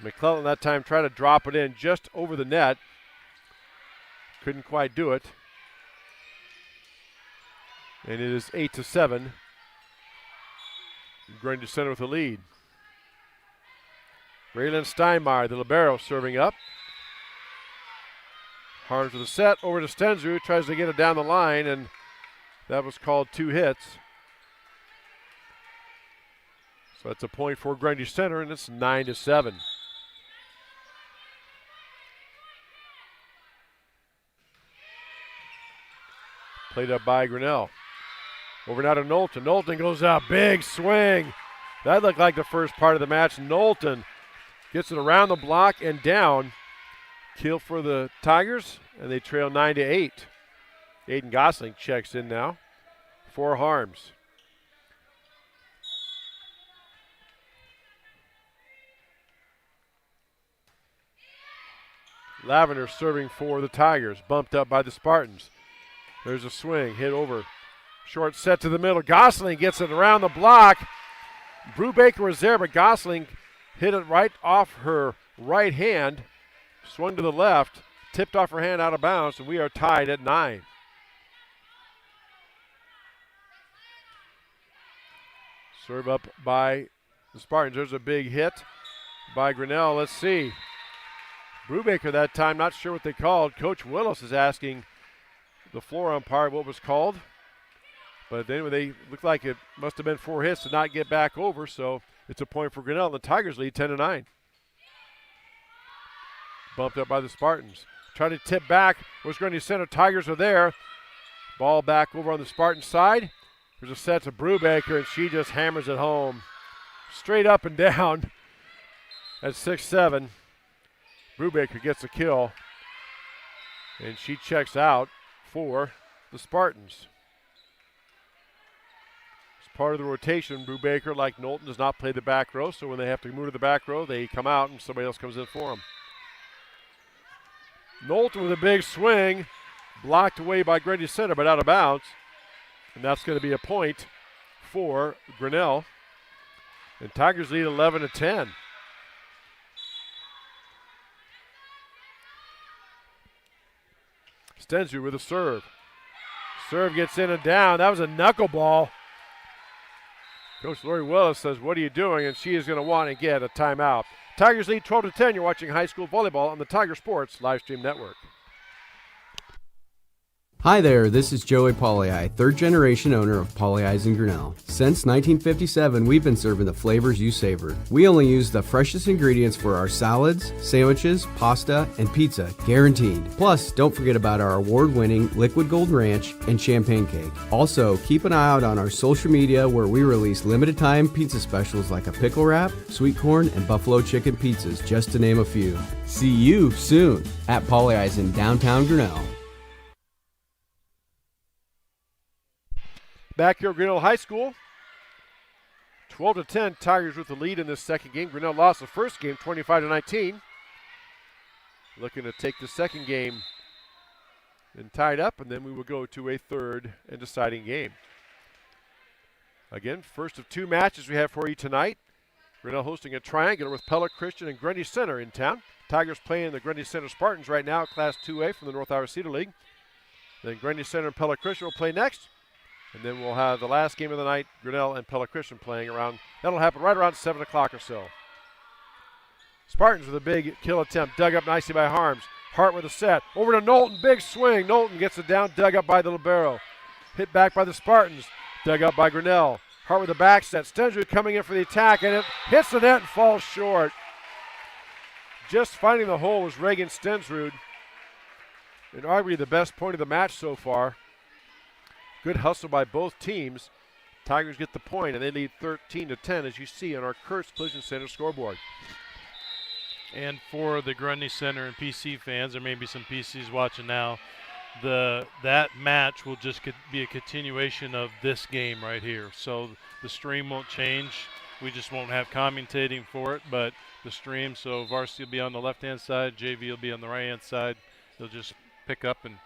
McClellan that time tried to drop it in just over the net. Couldn't quite do it. And it is 8-7. Grundy Center with the lead. Raylan Steinmeier, the libero, serving up. Harms with a set over to Stensrud, tries to get it down the line, and that was called 2 hits. So that's a point for Grundy Center, and it's 9-7. Played up by Grinnell. Over now to Knowlton. Knowlton goes out, big swing. That looked like the first part of the match. Knowlton gets it around the block and down. Kill for the Tigers, and they trail 9-8. Aiden Gosling checks in now for Harms. Lavender serving for the Tigers, bumped up by the Spartans. There's a swing, hit over. Short set to the middle. Gosling gets it around the block. Brubaker was there, but Gosling hit it right off her right hand. Swung to the left, tipped off her hand out of bounds, and we are tied at 9. Serve up by the Spartans. There's a big hit by Grinnell. Let's see. Brubaker that time, not sure what they called. Coach Willis is asking the floor umpire what was called. But then they looked like it must have been 4 hits to not get back over, so it's a point for Grinnell. The Tigers lead 10-9. Bumped up by the Spartans. Trying to tip back. Was Grundy Center. Tigers are there. Ball back over on the Spartan side. There's a set to Brubaker, and she just hammers it home. Straight up and down at 6-7. Brubaker gets a kill, and she checks out for the Spartans. As part of the rotation, Brubaker, like Knowlton, does not play the back row, so when they have to move to the back row, they come out and somebody else comes in for them. Knowlton with a big swing, blocked away by Grundy Center, but out of bounds. And that's going to be a point for Grinnell. And Tigers lead 11-10. Stensrud with a serve. Serve gets in and down. That was a knuckleball. Coach Lori Willis says, "What are you doing?" And she is going to want to get a timeout. Tigers lead 12-10. You're watching high school volleyball on the Tiger Sports Livestream Network. Hi there, this is Joey Pauley, third generation owner of Pauley Eyes in Grinnell. Since 1957, we've been serving the flavors you savor. We only use the freshest ingredients for our salads, sandwiches, pasta, and pizza, guaranteed. Plus, don't forget about our award-winning Liquid Gold Ranch and Champagne Cake. Also, keep an eye out on our social media where we release limited-time pizza specials like a pickle wrap, sweet corn, and buffalo chicken pizzas, just to name a few. See you soon at Pauley Eyes in downtown Grinnell. Back here at Grinnell High School, 12-10, Tigers with the lead in this second game. Grinnell lost the first game 25-19. Looking to take the second game and tie it up, and then we will go to a third and deciding game. Again, first of 2 matches we have for you tonight. Grinnell hosting a triangular with Pella Christian and Grundy Center in town. Tigers playing the Grundy Center Spartans right now, Class 2A from the North Iowa Cedar League. Then Grundy Center and Pella Christian will play next. And then we'll have the last game of the night, Grinnell and Pella Christian playing around. That'll happen right around 7 o'clock or so. Spartans with a big kill attempt, dug up nicely by Harms. Hart with a set, over to Knowlton, big swing. Knowlton gets it down, dug up by the libero. Hit back by the Spartans, dug up by Grinnell. Hart with a back set, Stensrud coming in for the attack, and it hits the net and falls short. Just finding the hole was Reagan Stensrud. and arguably the best point of the match so far. Good hustle by both teams. Tigers get the point, and they lead 13-10, as you see on our Kurtz Collision Center scoreboard. And for the Grundy Center and PC fans, there may be some PCs watching now, that match will just be a continuation of this game right here. So the stream won't change. We just won't have commentating for it, but the stream, so Varsity will be on the left-hand side, JV will be on the right-hand side. They'll just pick up and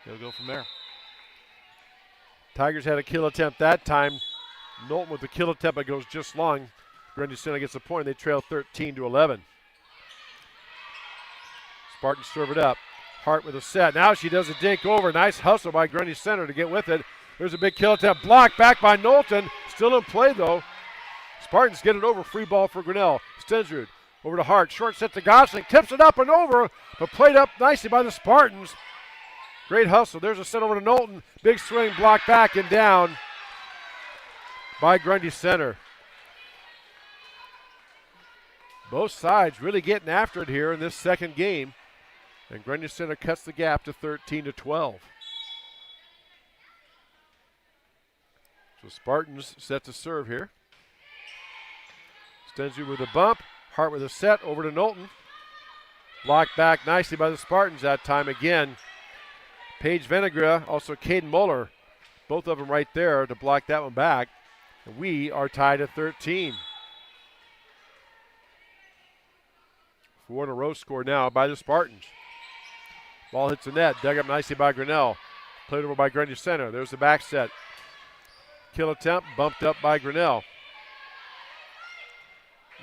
they'll go from there. Tigers had a kill attempt that time. Knowlton with the kill attempt, but goes just long. Grundy Center gets the point. They trail 13-11. Spartans serve it up. Hart with a set. Now she does a dink over. Nice hustle by Grundy Center to get with it. There's a big kill attempt. Blocked back by Knowlton. Still in play, though. Spartans get it over. Free ball for Grinnell. Stensrud over to Hart. Short set to Gosling. Tips it up and over, but played up nicely by the Spartans. Great hustle. There's a set over to Knowlton. Big swing, blocked back and down by Grundy Center. Both sides really getting after it here in this second game. And Grundy Center cuts the gap to 13-12. So Spartans set to serve here. Stensrud with a bump. Hart with a set over to Knowlton. Blocked back nicely by the Spartans that time again. Paige Venegra, also Caden Muller, both of them right there to block that one back. And we are tied at 13. 4 in a row score now by the Spartans. Ball hits the net, dug up nicely by Grinnell. Played over by Grundy Center. There's the back set. Kill attempt, bumped up by Grinnell.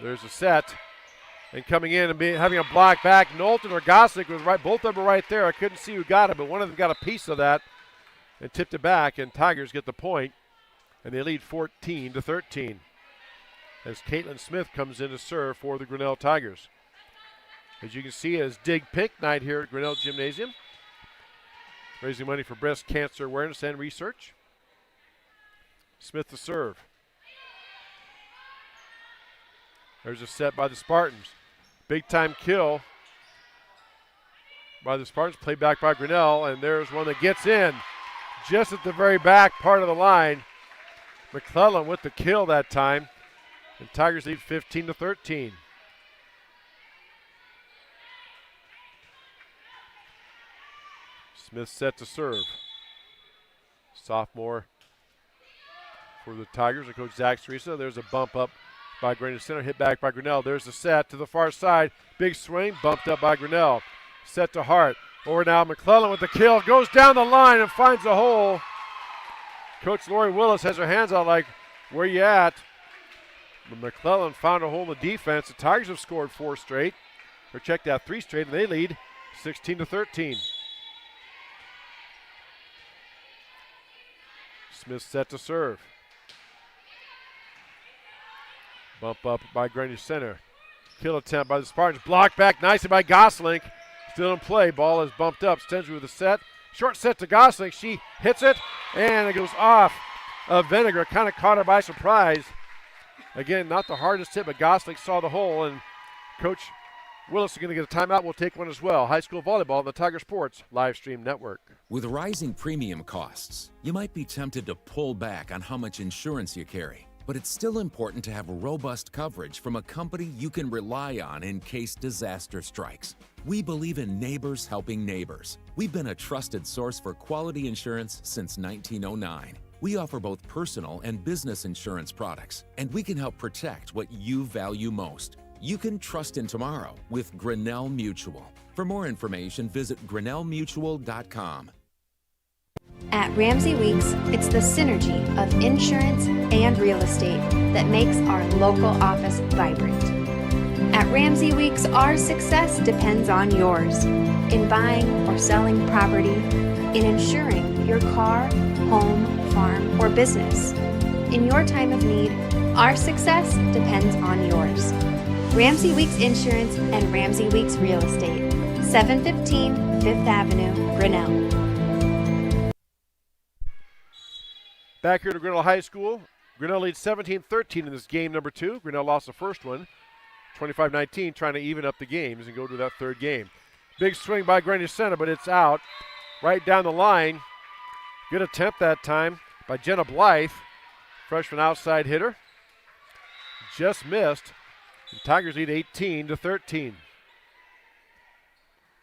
There's a set. And coming in and having a block back, Knowlton or Gosling was right. Both of them were right there. I couldn't see who got it, but one of them got a piece of that and tipped it back, and Tigers get the point, and they lead 14-13 as Caitlin Smith comes in to serve for the Grinnell Tigers. As you can see, it's Dig Pink night here at Grinnell Gymnasium, raising money for breast cancer awareness and research. Smith to serve. There's a set by the Spartans. Big time kill by the Spartans, played back by Grinnell, and there's one that gets in just at the very back part of the line. McClellan with the kill that time, and Tigers lead 15-13. Smith set to serve. Sophomore for the Tigers, and Coach Zach Teresa. There's a bump up by Grundy Center, hit back by Grinnell. There's the set to the far side. Big swing, bumped up by Grinnell. Set to Hart. Over now, McClellan with the kill. Goes down the line and finds a hole. Coach Lori Willis has her hands out like, where you at? But McClellan found a hole in the defense. The Tigers have scored 4 straight. Or check that, 3 straight, and they lead 16-13. Smith set to serve. Bump up by Grundy Center. Kill attempt by the Spartans. Blocked back nicely by Gosling. Still in play. Ball is bumped up. Stensrud with a set. Short set to Gosling. She hits it, and it goes off of Venegar. Kind of caught her by surprise. Again, not the hardest hit, but Gosling saw the hole, and Coach Willis is going to get a timeout. We'll take one as well. High school volleyball on the Tiger Sports live stream network. With rising premium costs, you might be tempted to pull back on how much insurance you carry. But it's still important to have robust coverage from a company you can rely on in case disaster strikes. We believe in neighbors helping neighbors. We've been a trusted source for quality insurance since 1909. We offer both personal and business insurance products, and we can help protect what you value most. You can trust in tomorrow with Grinnell Mutual. For more information, visit grinnellmutual.com. At Ramsey Weeks, it's the synergy of insurance and real estate that makes our local office vibrant. At Ramsey Weeks, our success depends on yours in buying or selling property, in insuring your car, home, farm, or business. In your time of need, our success depends on yours. Ramsey Weeks Insurance and Ramsey Weeks Real Estate, 715 Fifth Avenue, Grinnell. Back here to Grinnell High School. Grinnell leads 17-13 in this game number 2. Grinnell lost the first one, 25-19, trying to even up the games and go to that third game. Big swing by Grundy center, but it's out. Right down the line. Good attempt that time by Jenna Blythe. Freshman outside hitter. Just missed. The Tigers lead 18-13.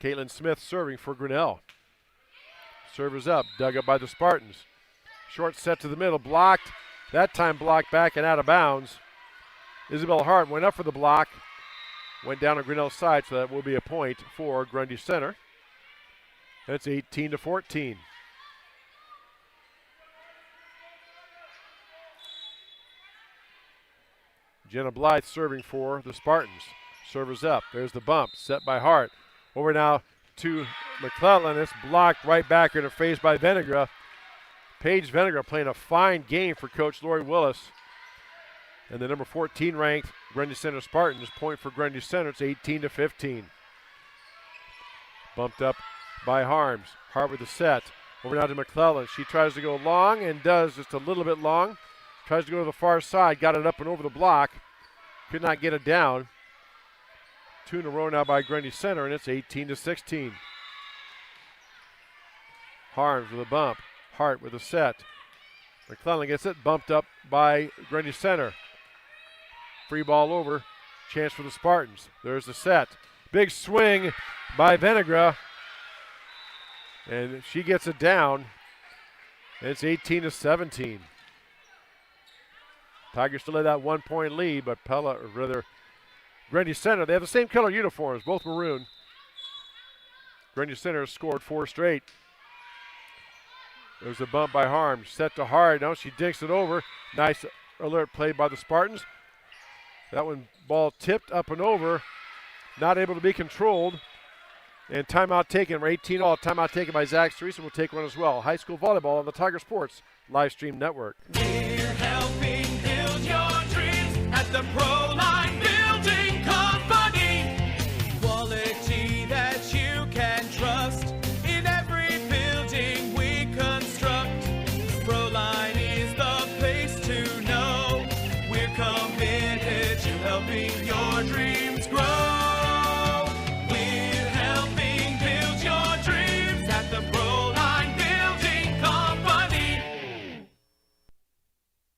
Caitlin Smith serving for Grinnell. Serve is up, dug up by the Spartans. Short set to the middle, blocked. That time blocked back and out of bounds. Isabel Hart went up for the block. Went down on Grinnell's side, so that will be a point for Grundy Center. That's 18-14. Jenna Blythe serving for the Spartans. Serve is up. There's the bump, set by Hart. Over now to McClellan. It's blocked right back in her face by Venegra. Paige Venegra playing a fine game for Coach Lori Willis. And the number 14 ranked Grundy Center Spartans point for Grundy Center. It's 18-15. Bumped up by Harms. Hart with the set. Over now to McClellan. She tries to go long and does just a little bit long. Tries to go to the far side. Got it up and over the block. Could not get it down. 2 in a row now by Grundy Center, and it's 18-16. Harms with a bump. Hart with a set. McClellan gets it, bumped up by Grundy Center. Free ball over. Chance for the Spartans. There's the set. Big swing by Venegra. And she gets it down. And it's 18-17. Tigers still had that 1-point lead, but Grundy Center, they have the same color uniforms, both maroon. Grundy Center has scored 4 straight. There's a bump by Harms, set to Hart. No, she dinks it over. Nice alert play by the Spartans. That one ball tipped up and over, not able to be controlled. And timeout taken, we're 18 all. Timeout taken by Zach Teresa. Will take one as well. High school volleyball on the Tiger Sports live stream network. We're helping build your dreams at the Proline Building Company. Quality that you can trust in every building we construct. Proline is the place to know. We're committed to helping your dreams grow. We're helping build your dreams at the Proline Building Company.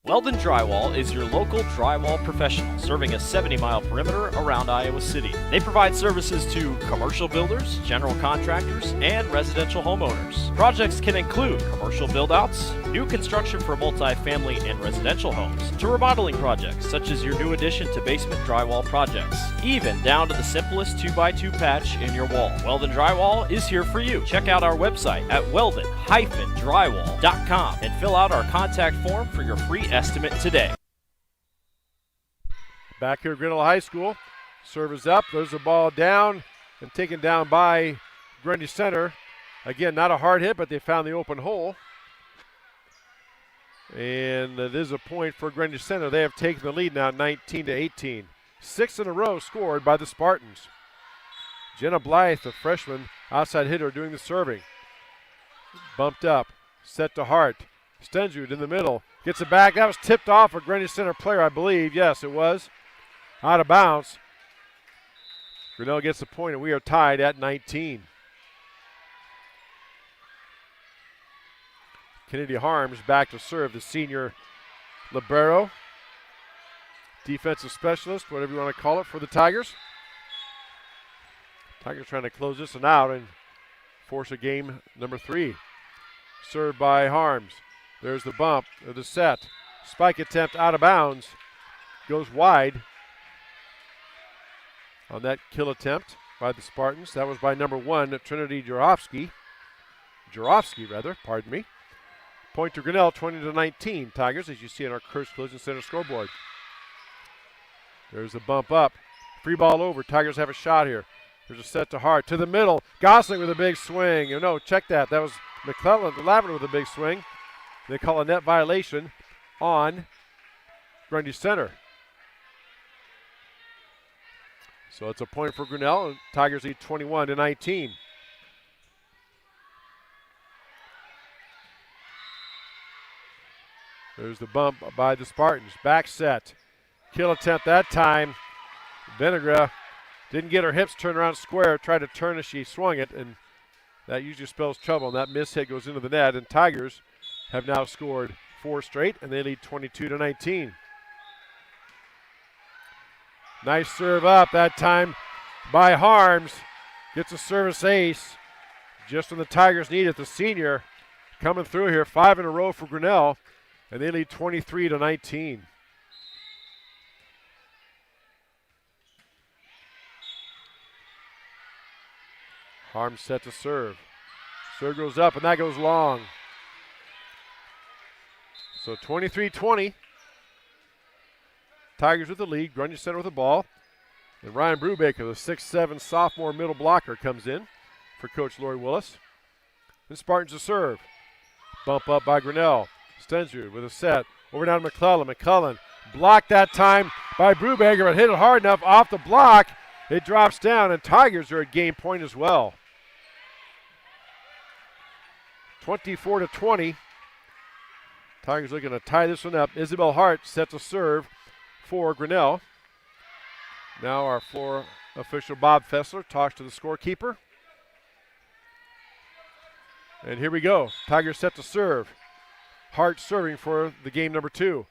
Weldon Drywall is your local drywall professional, serving a 70-mile perimeter around Iowa City. They provide services to commercial builders, general contractors, and residential homeowners. Projects can include commercial build-outs, new construction for multi-family and residential homes, to remodeling projects such as your new addition to basement drywall projects, even down to the simplest 2x2 patch in your wall. Weldon Drywall is here for you. Check out our website at weldon-drywall.com and fill out our contact form for your free estimate today. Back here at Grinnell High School. Serve is up. There's the ball down and taken down by Grundy Center. Again, not a hard hit, but they found the open hole. And it is a point for Grundy Center. They have taken the lead now 19-18. 6 in a row scored by the Spartans. Jenna Blythe, the freshman outside hitter, doing the serving. Bumped up. Set to Hart. Stenjud in the middle. Gets it back. That was tipped off a Grundy Center player, I believe. Yes, it was. Out of bounds. Grinnell gets the point, and we are tied at 19. Kennedy Harms back to serve, the senior libero. Defensive specialist, whatever you want to call it, for the Tigers. Tigers trying to close this one out and force a game number 3. Served by Harms. There's the bump, the set. Spike attempt out of bounds. Goes wide on that kill attempt by the Spartans. That was by number 1, Trinity Jarofsky. Pardon me. Point to Grinnell, 20-19. Tigers, as you see on our Kurtz Collision Center scoreboard. There's a bump up. Free ball over. Tigers have a shot here. There's a set to Hart. To the middle. Gosling with a big swing. No, check that. That was McClellan, the Lavender, with a big swing. They call a net violation on Grundy Center. So it's a point for Grinnell, and Tigers lead 21-19. There's the bump by the Spartans. Back set. Kill attempt that time. Venegra Didn't get her hips turned around square, tried to turn as she swung it, and that usually spells trouble, and that miss hit goes into the net, and Tigers have now scored 4 straight, and they lead 22-19. Nice serve up that time by Harms. Gets a service ace just when the Tigers need it. The senior coming through here, 5 in a row for Grinnell, and they lead 23-19. Harms set to serve. Serve goes up, and that goes long. So 23-20. Tigers with the lead. Grundy center with the ball. And Ryan Brubaker, the 6'7 sophomore middle blocker, comes in for Coach Lori Willis. And Spartans to serve. Bump up by Grinnell. Stenzer with a set. Over down to McClellan. McClellan blocked that time by Brubaker, but hit it hard enough off the block. It drops down, and Tigers are at game point as well. 24-20. Tigers looking to tie this one up. Isabel Hart sets a serve for Grinnell. Now our floor official Bob Fessler talks to the scorekeeper. And here we go. Tigers set to serve. Hart serving for the game number 2.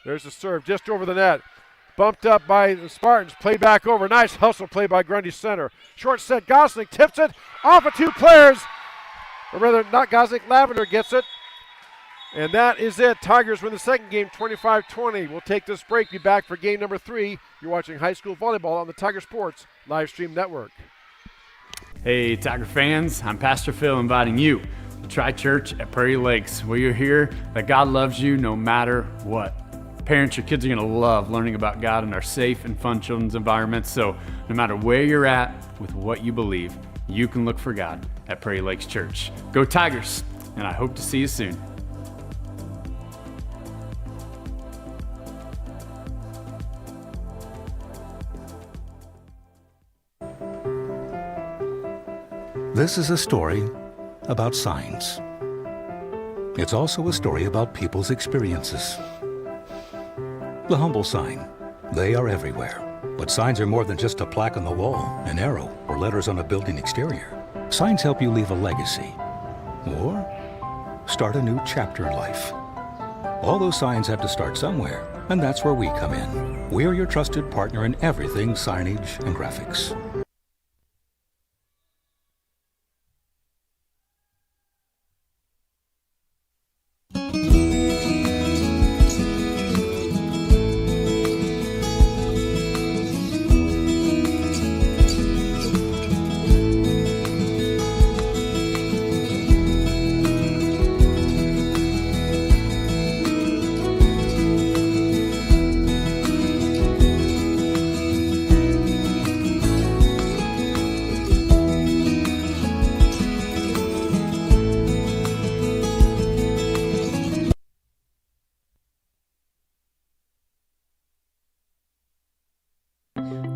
There's the serve just over the net. Bumped up by the Spartans. Played back over. Nice hustle play by Grundy center. Short set. Gosling tips it off of 2 players. Or rather, not Gosling. Lavender gets it. And that is it. Tigers win the second game 25-20. We'll take this break. Be back for game number 3. You're watching high school volleyball on the Tiger Sports live stream network. Hey, Tiger fans, I'm Pastor Phil inviting you to try church at Prairie Lakes, where you'll hear that God loves you no matter what. Parents, your kids are going to love learning about God in our safe and fun children's environments. So no matter where you're at with what you believe, you can look for God at Prairie Lakes Church. Go Tigers, and I hope to see you soon. This is a story about signs. It's also a story about people's experiences. The humble sign. They are everywhere. But signs are more than just a plaque on the wall, an arrow, or letters on a building exterior. Signs help you leave a legacy or start a new chapter in life. All those signs have to start somewhere, and that's where we come in. We're your trusted partner in everything signage and graphics.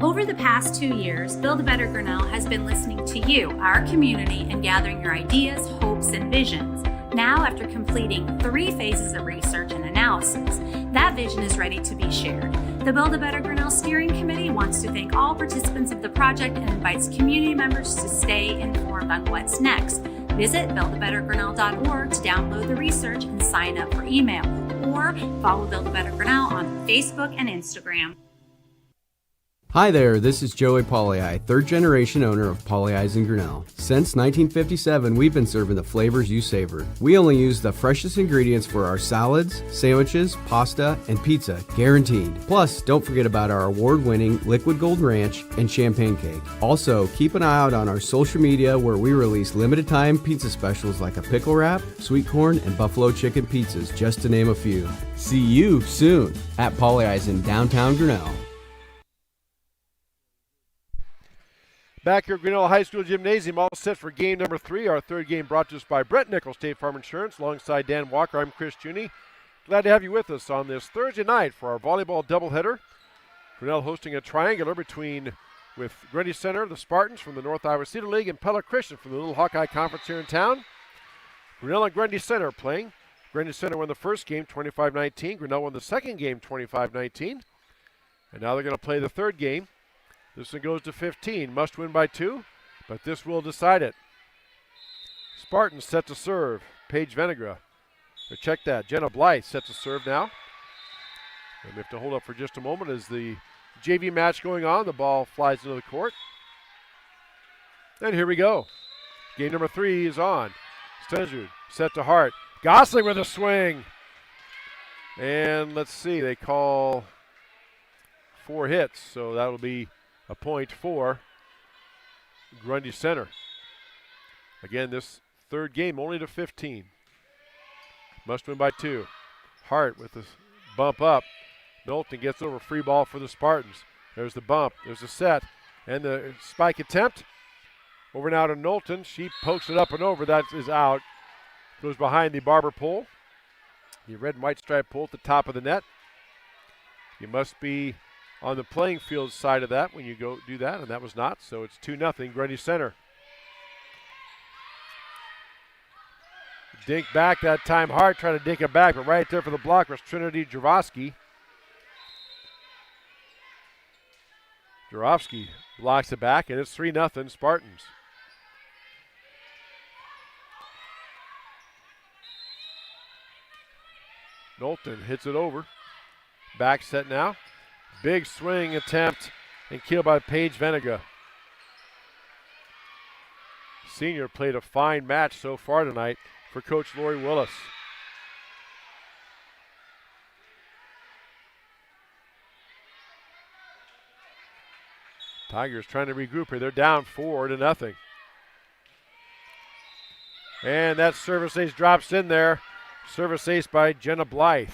Over the past 2 years, Build a Better Grinnell has been listening to you, our community, and gathering your ideas, hopes, and visions. Now, after completing 3 phases of research and analysis, that vision is ready to be shared. The Build a Better Grinnell Steering Committee wants to thank all participants of the project and invites community members to stay informed on what's next. Visit buildabettergrinnell.org to download the research and sign up for email, or follow Build a Better Grinnell on Facebook and Instagram. Hi there, this is Joey Pollei, third generation owner of Polley's in Grinnell. Since 1957, we've been serving the flavors you savor. We only use the freshest ingredients for our salads, sandwiches, pasta, and pizza, guaranteed. Plus, don't forget about our award-winning Liquid Gold Ranch and Champagne Cake. Also, keep an eye out on our social media where we release limited-time pizza specials like a pickle wrap, sweet corn, and buffalo chicken pizzas, just to name a few. See you soon at Polley's in downtown Grinnell. Back here at Grinnell High School Gymnasium, all set for game number 3. Our third game brought to us by Brett Nichols, State Farm Insurance. Alongside Dan Walker, I'm Chris Juney. Glad to have you with us on this Thursday night for our volleyball doubleheader. Grinnell hosting a triangular with Grundy Center, the Spartans from the North Iowa Cedar League, and Pella Christian from the Little Hawkeye Conference here in town. Grinnell and Grundy Center playing. Grundy Center won the first game 25-19. Grinnell won the second game 25-19. And now they're going to play the third game. This one goes to 15. Must win by 2, but this will decide it. Spartans set to serve. Paige Venegra. Check that. Jenna Blythe set to serve now. And we have to hold up for just a moment as the JV match going on. The ball flies into the court. And here we go. Game number 3 is on. Stensrud set to Hart. Gosling with a swing. And let's see, they call 4 hits, so that'll be a point for Grundy Center. Again, this third game only to 15. Must win by 2. Hart with the bump up. Knowlton gets over, free ball for the Spartans. There's the bump, there's the set, and the spike attempt. Over now to Knowlton. She pokes it up and over. That is out. Goes behind the barber pole. The red and white stripe pole at the top of the net. You must be on the playing field side of that when you go do that, and that was not. So it's 2-0 Grundy Center. Dink back that time. Hart trying to dink it back, but right there for the block was Trinity Jarovsky. Jarovsky blocks it back, and it's 3-0 Spartans. Knowlton hits it over. Back set now. Big swing attempt and killed by Paige Venegra. Senior played a fine match so far tonight for Coach Lori Willis. Tigers trying to regroup here. They're down 4-0. And that service ace drops in there. Service ace by Jenna Blythe.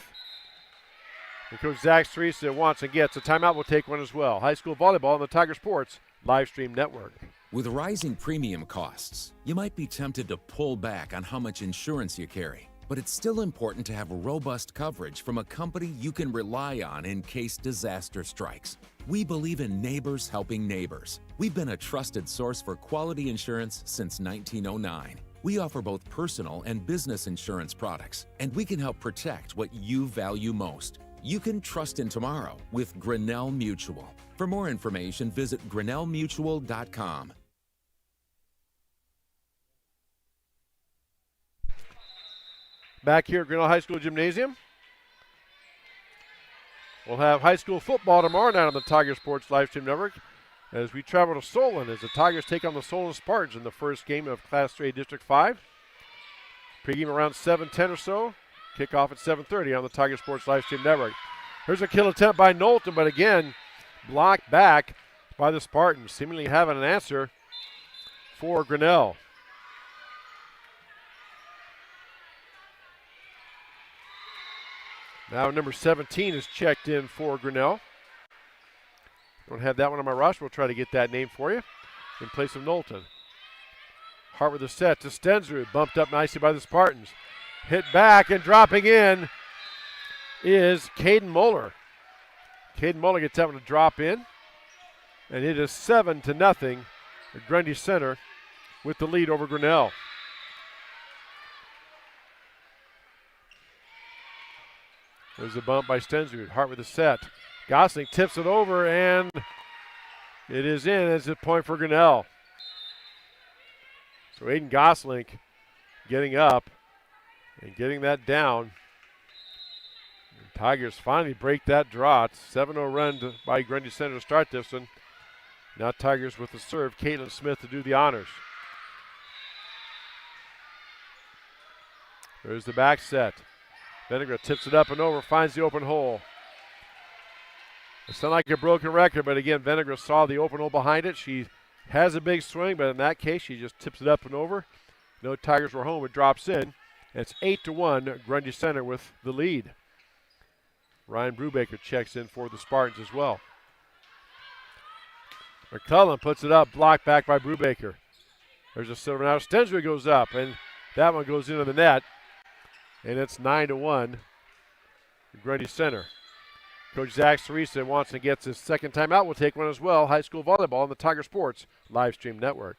And Coach Zach Teresa wants and gets a timeout. We'll take one as well. High school volleyball on the Tiger Sports live stream network. With rising premium costs, you might be tempted to pull back on how much insurance you carry. But it's still important to have robust coverage from a company you can rely on in case disaster strikes. We believe in neighbors helping neighbors. We've been a trusted source for quality insurance since 1909. We offer both personal and business insurance products, and we can help protect what you value most. You can trust in tomorrow with Grinnell Mutual. For more information, visit grinnellmutual.com. Back here at Grinnell High School Gymnasium. We'll have high school football tomorrow night on the Tiger Sports live stream network as we travel to Solon as the Tigers take on the Solon Spartans in the first game of Class 3 District 5. Pre-game around 7:10 or so. Kickoff at 7:30 on the Tiger Sports live stream network. Here's a kill attempt by Knowlton, but again, blocked back by the Spartans, seemingly having an answer for Grinnell. Now number 17 is checked in for Grinnell. Don't have that one on my roster. We'll try to get that name for you in place of Knowlton. Hart with the set to Stensrud. Bumped up nicely by the Spartans. Hit back and dropping in is Caden Moeller. Caden Moeller gets that one to drop in. And it is 7-0 at Grundy Center with the lead over Grinnell. There's a bump by Stensrud. Hart with the set. Gosling tips it over, and it is in as a point for Grinnell. So Aiden Gosling getting up and getting that down. And Tigers finally break that draw. It's 7-0 run by Grundy Center to start this one. Now Tigers with the serve. Caitlin Smith to do the honors. There's the back set. Venegra tips it up and over, finds the open hole. It sounds like a broken record, but again, Venegra saw the open hole behind it. She has a big swing, but in that case, she just tips it up and over. No Tigers were home. It drops in. It's 8-1, Grundy Center with the lead. Ryan Brubaker checks in for the Spartans as well. McCullen puts it up, blocked back by Brubaker. There's a silver now. Stensrud goes up, and that one goes into the net. And it's 9-1, Grundy Center. Coach Zach Teresa wants and gets his second timeout. We'll take one as well. High school volleyball on the Tiger Sports live stream network.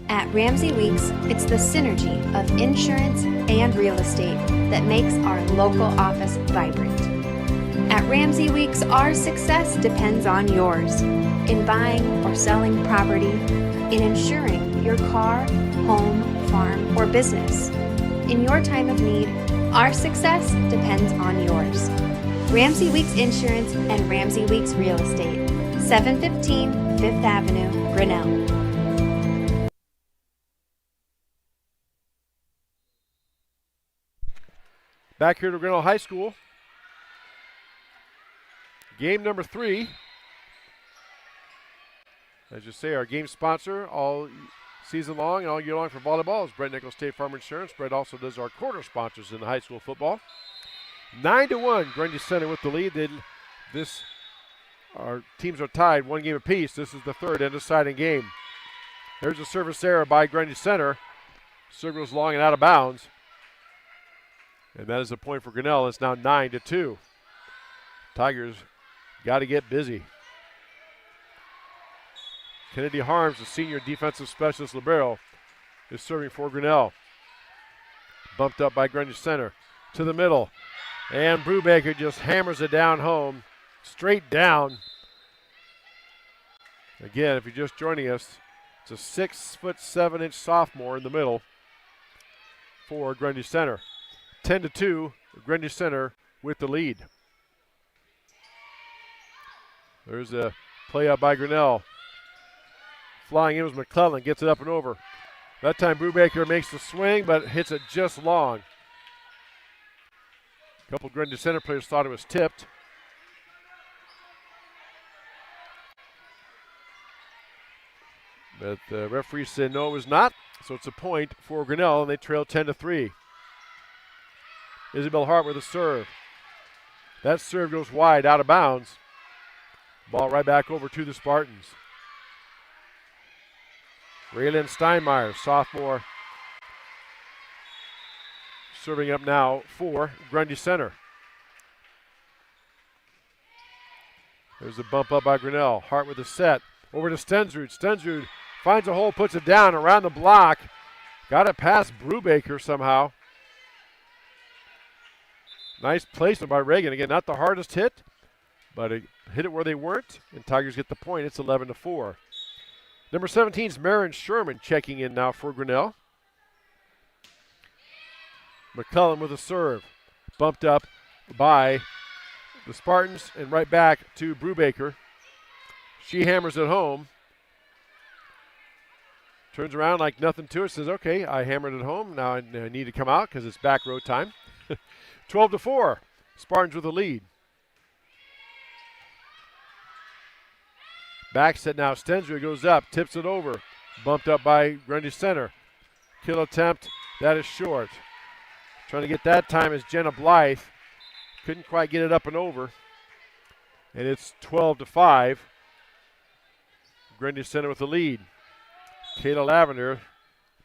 At Ramsey Weeks, it's the synergy of insurance and real estate that makes our local office vibrant. At Ramsey Weeks, our success depends on yours. In buying or selling property, in insuring your car, home, farm, or business. In your time of need, our success depends on yours. Ramsey Weeks Insurance and Ramsey Weeks Real Estate, 715 Fifth Avenue, Grinnell. Back here to Grinnell High School. Game number 3. As you say, our game sponsor all season long and all year long for volleyball is Brett Nichols State Farm Insurance. Brett also does our quarter sponsors in the high school football. 9-1, Grundy Center with the lead. Our teams are tied 1 game apiece. This is the third and deciding game. There's a service error by Grundy Center. Serve goes long and out of bounds. And that is a point for Grinnell. It's now 9-2. Tigers got to get busy. Kennedy Harms, the senior defensive specialist libero, is serving for Grinnell. Bumped up by Grundy Center to the middle. And Brubaker just hammers it down home, straight down. Again, if you're just joining us, it's a 6'7" sophomore in the middle for Grundy Center. 10-2, Grundy Center with the lead. There's a play out by Grinnell. Flying in was McClellan, gets it up and over. That time Brubaker makes the swing, but hits it just long. A couple of Grundy Center players thought it was tipped. But the referee said no, it was not. So it's a point for Grinnell, and they trail 10-3. Isabel Hart with a serve. That serve goes wide, out of bounds. Ball right back over to the Spartans. Raylan Steinmeier, sophomore, serving up now for Grundy Center. There's a bump up by Grinnell. Hart with a set. Over to Stensrud. Stensrud finds a hole, puts it down around the block. Got it past Brubaker somehow. Nice placement by Reagan. Again, not the hardest hit, but it hit it where they weren't, and Tigers get the point. It's 11-4. Number 17 is Marin Sherman checking in now for Grinnell. McCullen with a serve. Bumped up by the Spartans and right back to Brubaker. She hammers it home. Turns around like nothing to it. Says, okay, I hammered it home. Now I need to come out because it's back row time. 12-4. Spartans with the lead. Back set now. Stensrud goes up, tips it over. Bumped up by Grundy Center. Kill attempt. That is short. Trying to get that time is Jenna Blythe. Couldn't quite get it up and over. And it's 12-5. Grundy Center with the lead. Kayla Lavender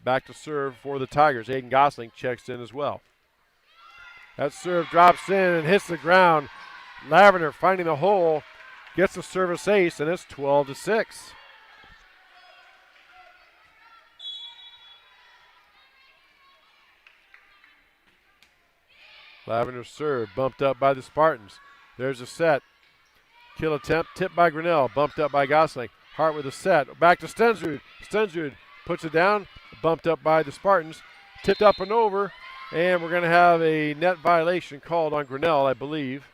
back to serve for the Tigers. Aiden Gosling checks in as well. That serve drops in and hits the ground. Lavender finding the hole. Gets the service ace, and it's 12-6. Lavender's serve bumped up by the Spartans. There's a set. Kill attempt, tipped by Grinnell, bumped up by Gosling. Hart with a set. Back to Stensrud. Stensrud puts it down, bumped up by the Spartans. Tipped up and over, and we're going to have a net violation called on Grinnell, I believe.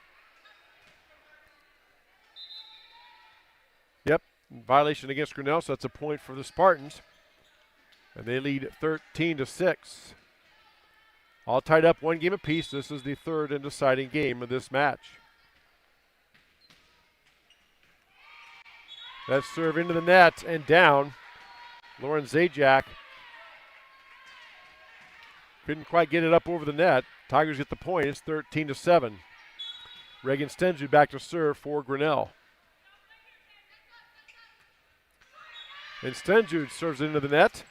Yep, violation against Grinnell, so that's a point for the Spartans. And they lead 13-6. All tied up 1 game apiece. This is the third and deciding game of this match. That serve into the net and down. Lauren Zajac couldn't quite get it up over the net. Tigers get the point. It's 13-7. Reagan Stensrud back to serve for Grinnell. And Stensrud serves into the net.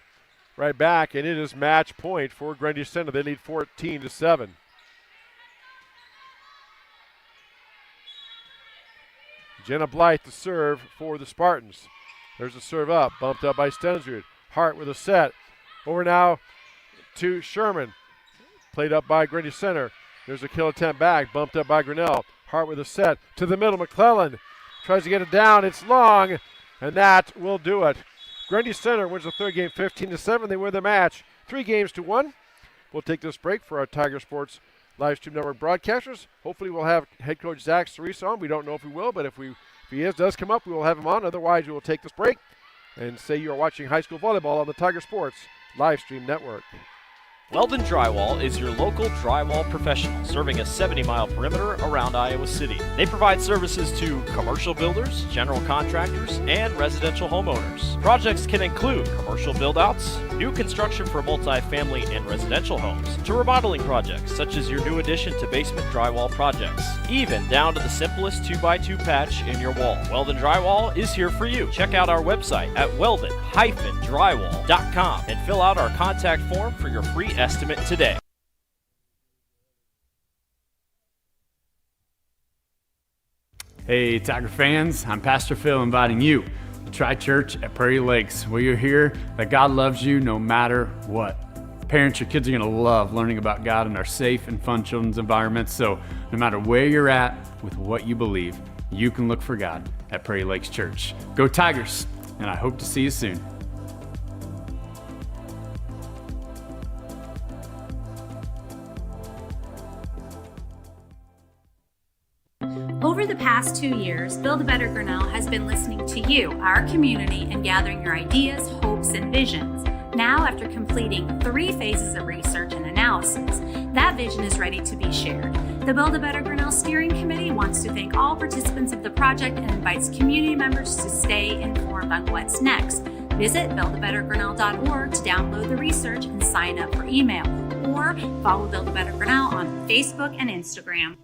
Right back, and it is match point for Grundy Center. They lead 14-7. Jenna Blythe to serve for the Spartans. There's a serve up, bumped up by Stensrud. Hart with a set. Over now to Sherman. Played up by Grundy Center. There's a kill attempt back, bumped up by Grinnell. Hart with a set to the middle. McClellan tries to get it down. It's long, and that will do it. Grundy Center wins the third game 15-7. They win the match 3-1. We'll take this break for our Tiger Sports Live Stream Network broadcasters. Hopefully we'll have head coach Zach Cerise on. We don't know if we will, but if he does come up, we will have him on. Otherwise, we will take this break and say you are watching high school volleyball on the Tiger Sports Live Stream Network. Weldon Drywall is your local drywall professional, serving a 70-mile perimeter around Iowa City. They provide services to commercial builders, general contractors, and residential homeowners. Projects can include commercial build-outs, new construction for multi-family and residential homes, to remodeling projects such as your new addition to basement drywall projects, even down to the simplest 2x2 patch in your wall. Weldon Drywall is here for you. Check out our website at weldon-drywall.com and fill out our contact form for your free estimate today. Hey, Tiger fans, I'm Pastor Phil inviting you to Tri Church at Prairie Lakes, where you'll hear that God loves you no matter what. Parents, your kids are going to love learning about God in our safe and fun children's environments, so no matter where you're at with what you believe, you can look for God at Prairie Lakes Church. Go Tigers, and I hope to see you soon. Over the past 2 years, Build a Better Grinnell has been listening to you, our community, and gathering your ideas, hopes, and visions. Now, after completing 3 phases of research and analysis, that vision is ready to be shared. The Build a Better Grinnell Steering Committee wants to thank all participants of the project and invites community members to stay informed on what's next. Visit buildabettergrinnell.org to download the research and sign up for email, or follow Build a Better Grinnell on Facebook and Instagram.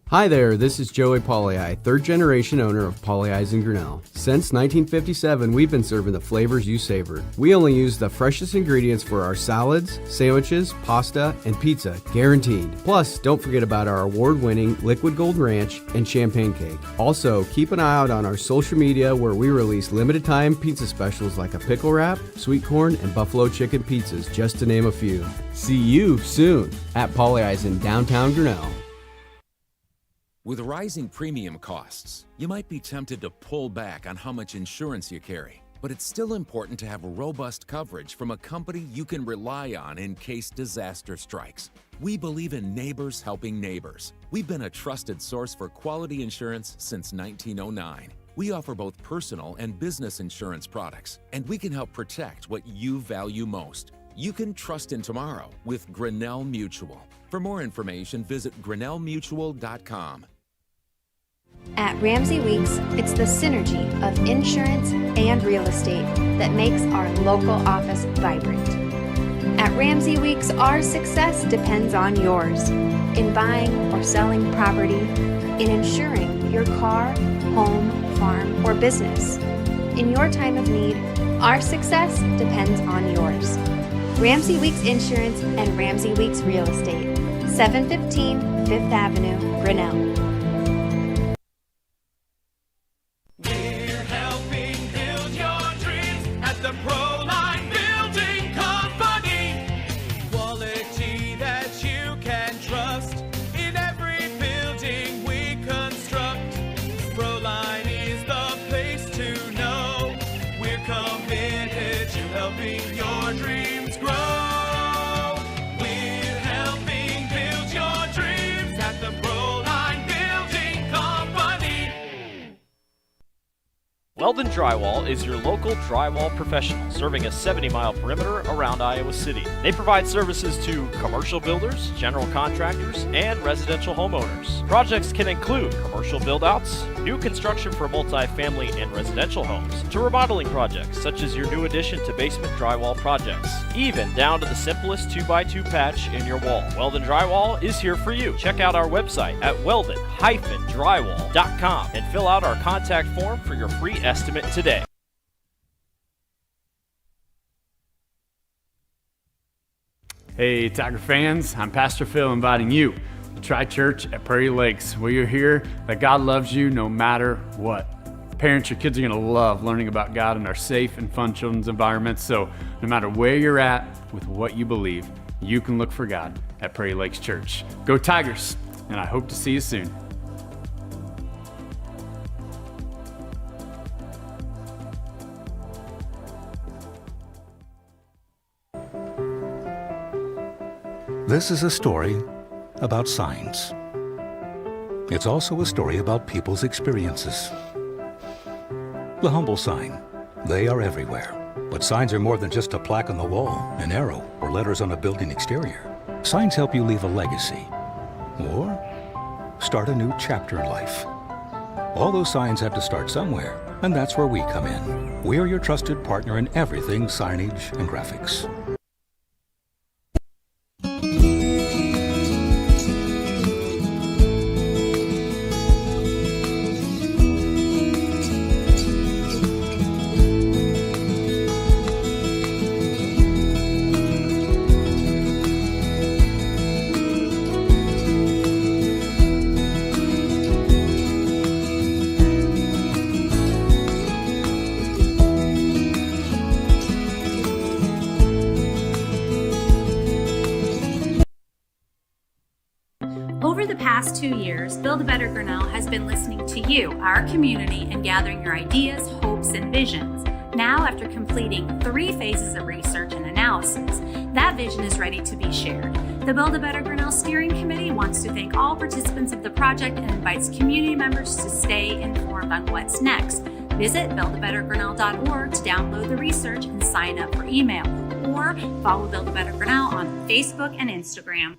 Hi there, this is Joey Pollei, third generation owner of Pollei's in Grinnell. Since 1957, we've been serving the flavors you savor. We only use the freshest ingredients for our salads, sandwiches, pasta, and pizza, guaranteed. Plus, don't forget about our award-winning Liquid Gold Ranch and Champagne Cake. Also, keep an eye out on our social media where we release limited-time pizza specials like a pickle wrap, sweet corn, and buffalo chicken pizzas, just to name a few. See you soon at Pollei's in downtown Grinnell. With rising premium costs, you might be tempted to pull back on how much insurance you carry. But it's still important to have robust coverage from a company you can rely on in case disaster strikes. We believe in neighbors helping neighbors. We've been a trusted source for quality insurance since 1909. We offer both personal and business insurance products, and we can help protect what you value most. You can trust in tomorrow with Grinnell Mutual. For more information, visit grinnellmutual.com. At Ramsey Weeks, it's the synergy of insurance and real estate that makes our local office vibrant. At Ramsey Weeks, our success depends on yours in buying or selling property, in insuring your car, home, farm, or business. In your time of need, our success depends on yours. Ramsey Weeks Insurance and Ramsey Weeks Real Estate, 715 5th Avenue, Grinnell. We're helping build your dreams at the Proline Building Company. Quality that you can trust in every building we construct. Proline is the place to know. We're committed to helping your dreams grow. We're helping build your dreams at the Proline Building Company. Weldon Drywall is your local drywall professional, serving a 70-mile perimeter around Iowa City. They provide services to commercial builders, general contractors, and residential homeowners. Projects can include commercial build-outs, new construction for multi-family and residential homes, to remodeling projects such as your new addition to basement drywall projects, even down to the simplest 2x2 patch in your wall. Weldon Drywall is here for you. Check out our website at weldon-drywall.com and fill out our contact form for your free estimate today. Hey, Tiger fans, I'm Pastor Phil inviting you to Tri Church at Prairie Lakes, where you'll hear that God loves you no matter what. Parents, your kids are going to love learning about God in our safe and fun children's environments, so no matter where you're at with what you believe, you can look for God at Prairie Lakes Church. Go Tigers, and I hope to see you soon. This is a story about signs. It's also a story about people's experiences. The humble sign. They are everywhere. But signs are more than just a plaque on the wall, an arrow, or letters on a building exterior. Signs help you leave a legacy or start a new chapter in life. All those signs have to start somewhere, and that's where we come in. We are your trusted partner in everything signage and graphics. Over the past 2 years, Build a Better Grinnell has been listening to you, our community, and gathering your ideas, hopes, and visions. Now, after completing 3 phases of research and analysis, that vision is ready to be shared. The Build a Better Grinnell Steering Committee wants to thank all participants of the project and invites community members to stay informed on what's next. Visit buildabettergrinnell.org to download the research and sign up for email, or follow Build a Better Grinnell on Facebook and Instagram.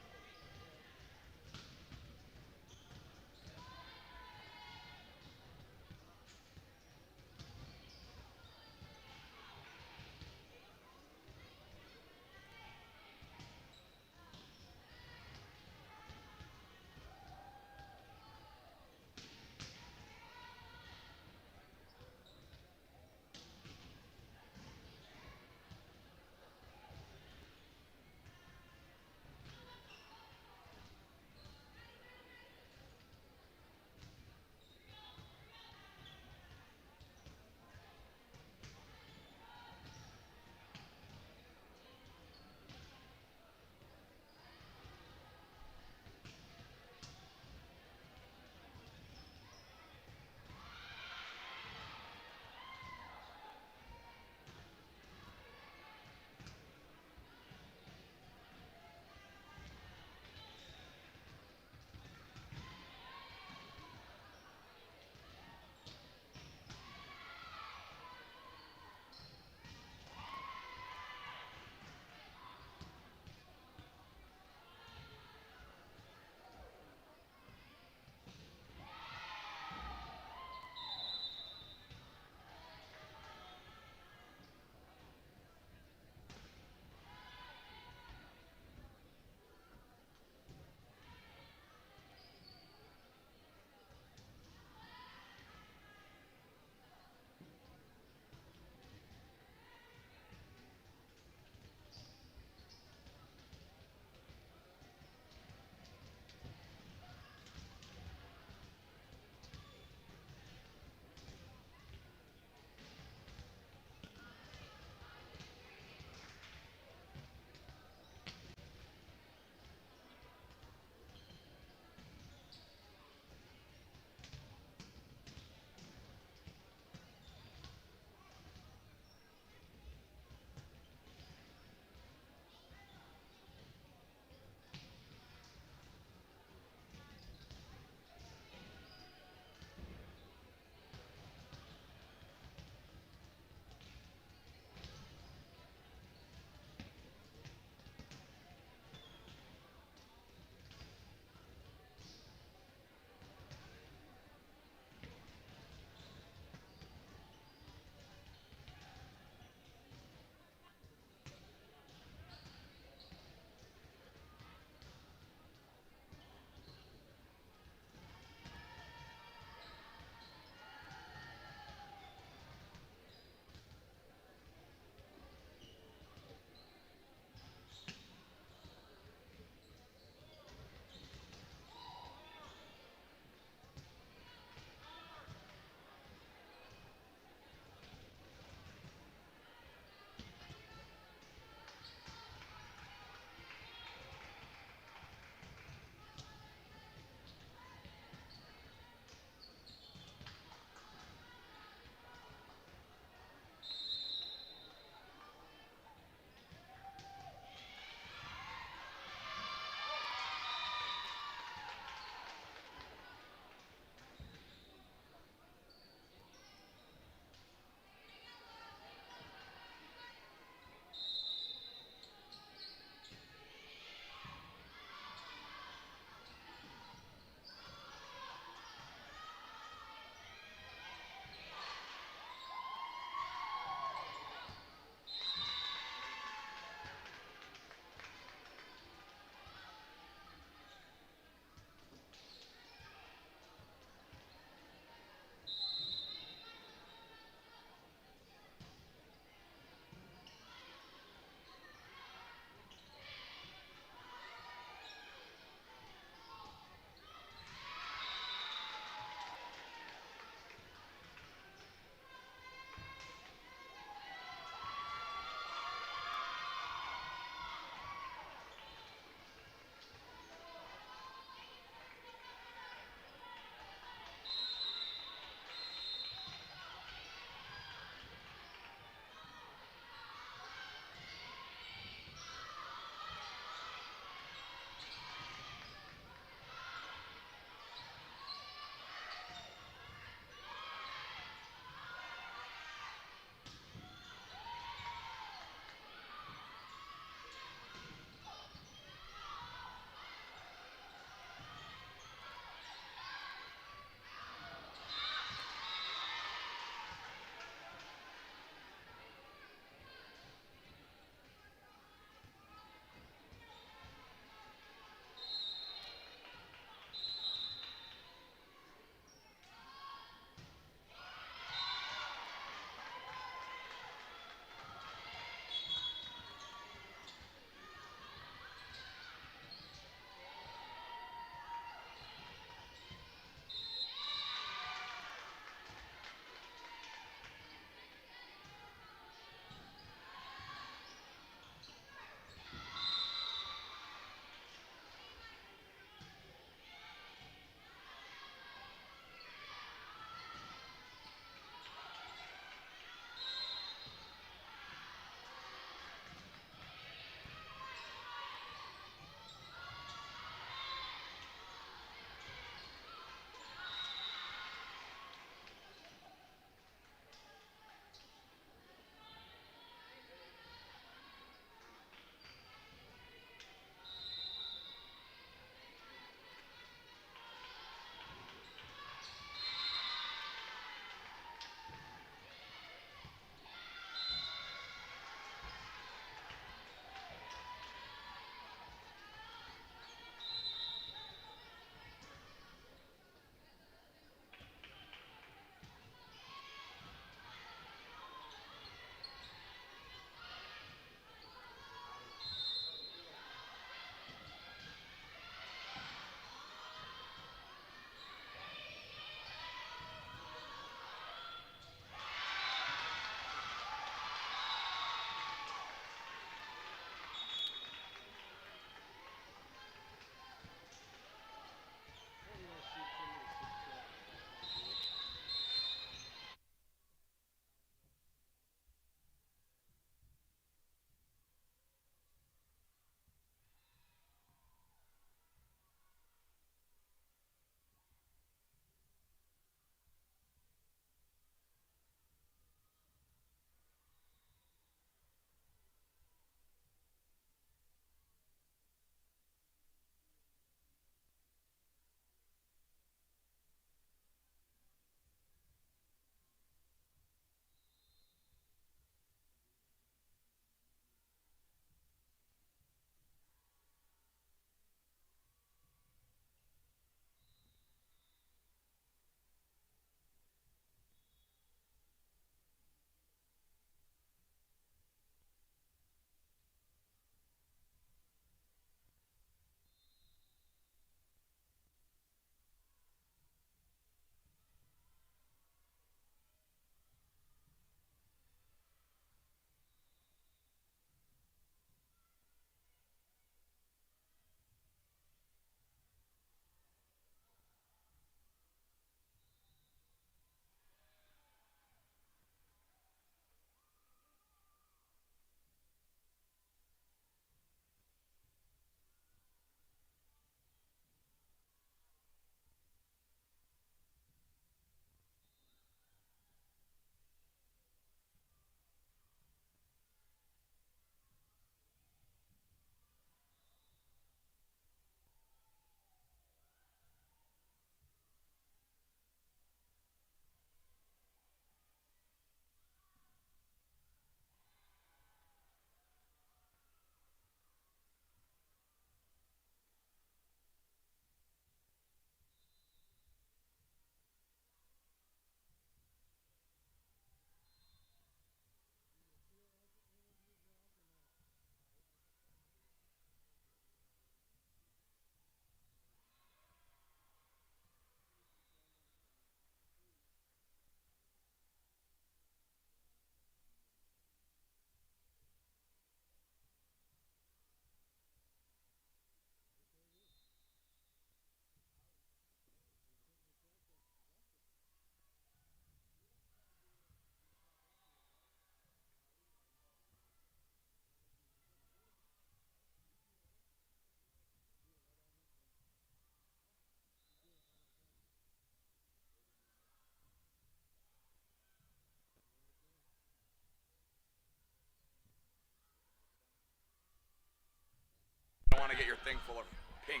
get your thing full of pink.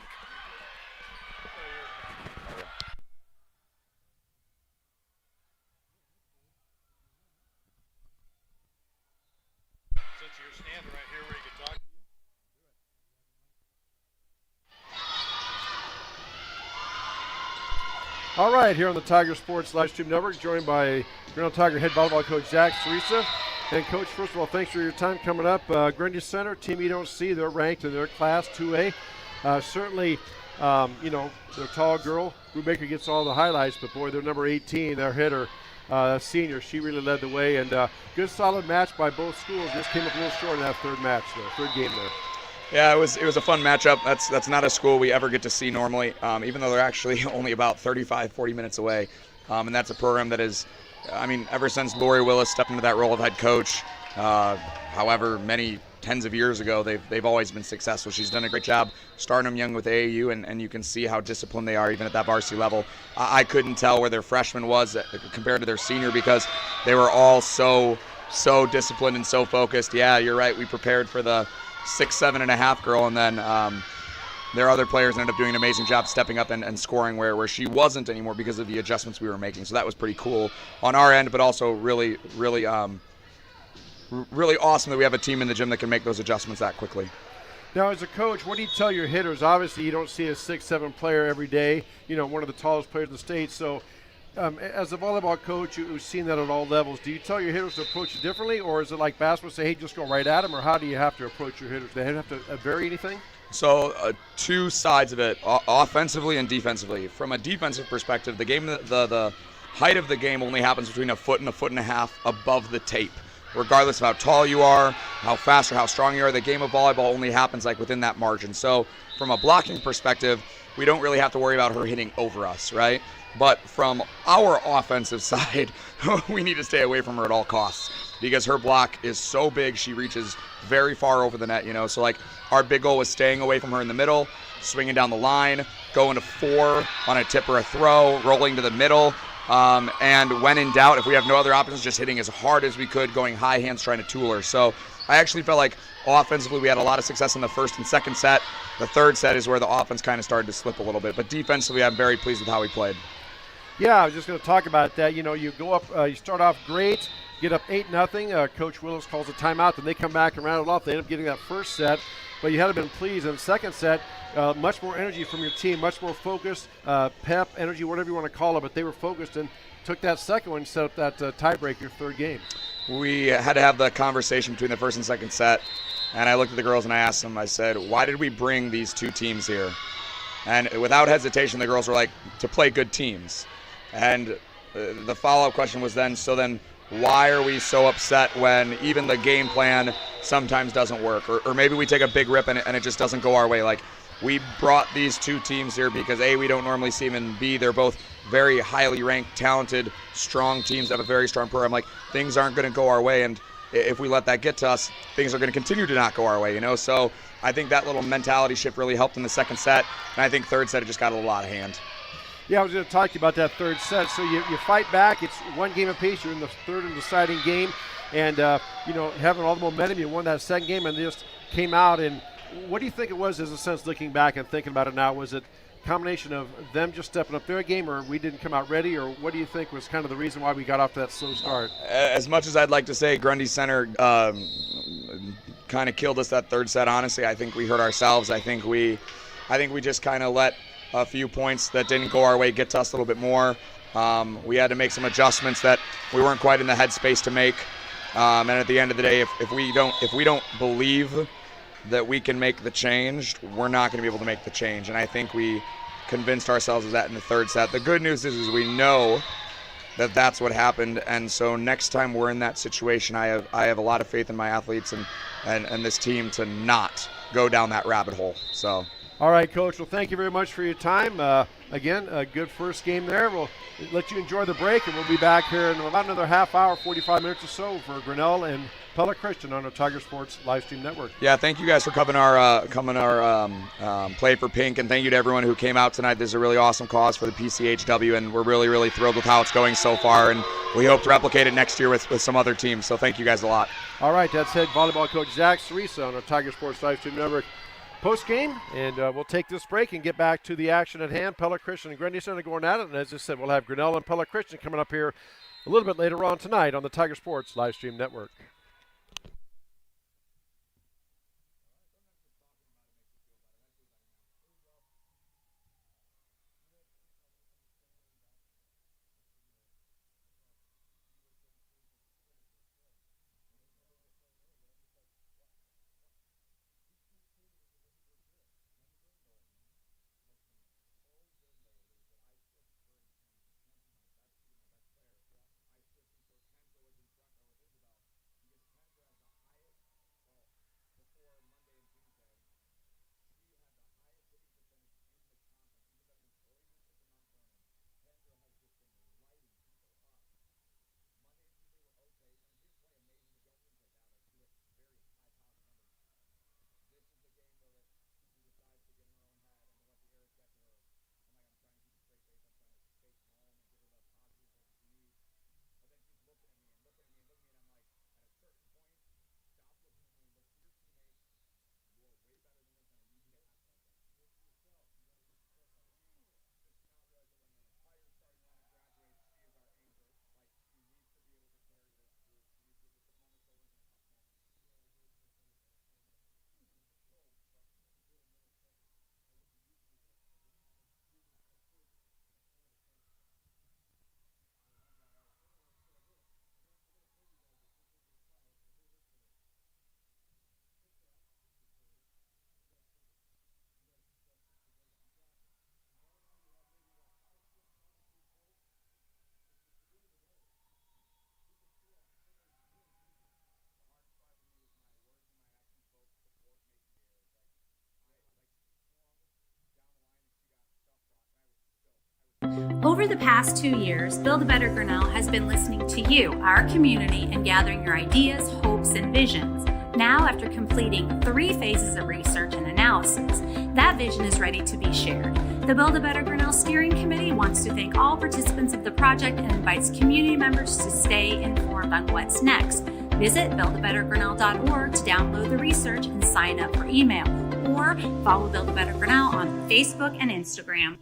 Since you're standing right here where you can talk. All right, here on the Tiger Sports Live Stream Network, joined by Grinnell Tiger head volleyball coach Zach Teresa. And Coach, first of all, thanks for your time coming up. Grundy Center, team you don't see, they're ranked in their class 2A. Certainly, their tall girl, Brubaker, gets all the highlights, but boy, their number 18, their hitter, senior, she really led the way. And good solid match by both schools. Just came up a little short in that third game there. Yeah, it was a fun matchup. That's not a school we ever get to see normally, even though they're actually only about 35-40 minutes away. And that's a program that is, ever since Lori Willis stepped into that role of head coach, however many tens of years ago, they've always been successful. She's done a great job starting them young with AAU, and you can see how disciplined they are even at that varsity level. I couldn't tell where their freshman was compared to their senior because they were all so disciplined and so focused. Yeah, you're right. We prepared for the 6'7.5" girl, and then their other players ended up doing an amazing job stepping up and scoring where she wasn't anymore because of the adjustments we were making. So that was pretty cool on our end, but also really awesome that we have a team in the gym that can make those adjustments that quickly. Now, as a coach, what do you tell your hitters? Obviously, you don't see a 6'7" player every day, one of the tallest players in the state. So as a volleyball coach who's seen that at all levels, do you tell your hitters to approach it differently, or is it like basketball, say, hey, just go right at them, or how do you have to approach your hitters? Do they have to vary anything? So two sides of it, offensively and defensively. From a defensive perspective, the game, the height of the game only happens between a foot and a foot and a half above the tape. Regardless of how tall you are, how fast or how strong you are, the game of volleyball only happens like within that margin. So from a blocking perspective, we don't really have to worry about her hitting over us, right? But from our offensive side, we need to stay away from her at all costs because her block is so big, she reaches very far over the net, So like our big goal was staying away from her in the middle, swinging down the line, going to 4 on a tip or a throw, rolling to the middle. And when in doubt, if we have no other options, just hitting as hard as we could, going high hands, trying to tool her. So I actually felt like offensively we had a lot of success in the first and second set. The third set is where the offense kind of started to slip a little bit. But defensively, I'm very pleased with how we played. Yeah, I was just going to talk about that. You go up, you start off great, get up 8-0. Coach Willis calls a timeout, then they come back and round it off. They end up getting that first set. But you had to been pleased in the second set. Much more energy from your team, much more focus, pep, energy, whatever you want to call it. But they were focused and took that second one and set up that tiebreaker third game. We had to have the conversation between the first and second set. And I looked at the girls and I asked them, I said, why did we bring these two teams here? And without hesitation, the girls were like, to play good teams. And the follow-up question was then why are we so upset when even the game plan sometimes doesn't work? Or maybe we take a big rip and it just doesn't go our way. Like, we brought these two teams here because A, we don't normally see them, and B, they're both very highly ranked, talented, strong teams that have a very strong program. Like, things aren't going to go our way, and if we let that get to us, things are going to continue to not go our way, So I think that little mentality shift really helped in the second set, and I think third set it just got a little out of hand. Yeah, I was going to talk to you about that third set. So you fight back. It's one game apiece. You're in the third and deciding game. And, having all the momentum, you won that second game and just came out. And what do you think it was, as a sense, looking back and thinking about it now? Was it a combination of them just stepping up their game, or we didn't come out ready? Or what do you think was kind of the reason why we got off to that slow start? As much as I'd like to say Grundy Center kind of killed us that third set, honestly, I think we hurt ourselves. I think we just kind of let a few points that didn't go our way get to us a little bit more. We had to make some adjustments that we weren't quite in the headspace to make. And at the end of the day, if we don't believe that we can make the change, we're not going to be able to make the change. And I think we convinced ourselves of that in the third set. The good news is we know that that's what happened. And so next time we're in that situation, I have a lot of faith in my athletes and this team to not go down that rabbit hole. So. All right, Coach. Well, thank you very much for your time. Again, a good first game there. We'll let you enjoy the break, and we'll be back here in about another half hour, 45 minutes or so for Grinnell and Public Christian on our Tiger Sports live stream network. Yeah, thank you guys for coming our Play for Pink, and thank you to everyone who came out tonight. This is a really awesome cause for the PCHW, and we're really, really thrilled with how it's going so far, and we hope to replicate it next year with some other teams. So thank you guys a lot. All right, that's head volleyball coach Zach Teresa on our Tiger Sports live stream network. post game, and we'll take this break and get back to the action at hand. Pella Christian and Grundy Center going at it, and as I said, we'll have Grinnell and Pella Christian coming up here a little bit later on tonight on the Tiger Sports live stream network. Over the past 2 years, Build a Better Grinnell has been listening to you, our community, and gathering your ideas, hopes, and visions. Now, after completing 3 phases of research and analysis, that vision is ready to be shared. The Build a Better Grinnell Steering Committee wants to thank all participants of the project and invites community members to stay informed on what's next. Visit buildabettergrinnell.org to download the research and sign up for email, or follow Build a Better Grinnell on Facebook and Instagram.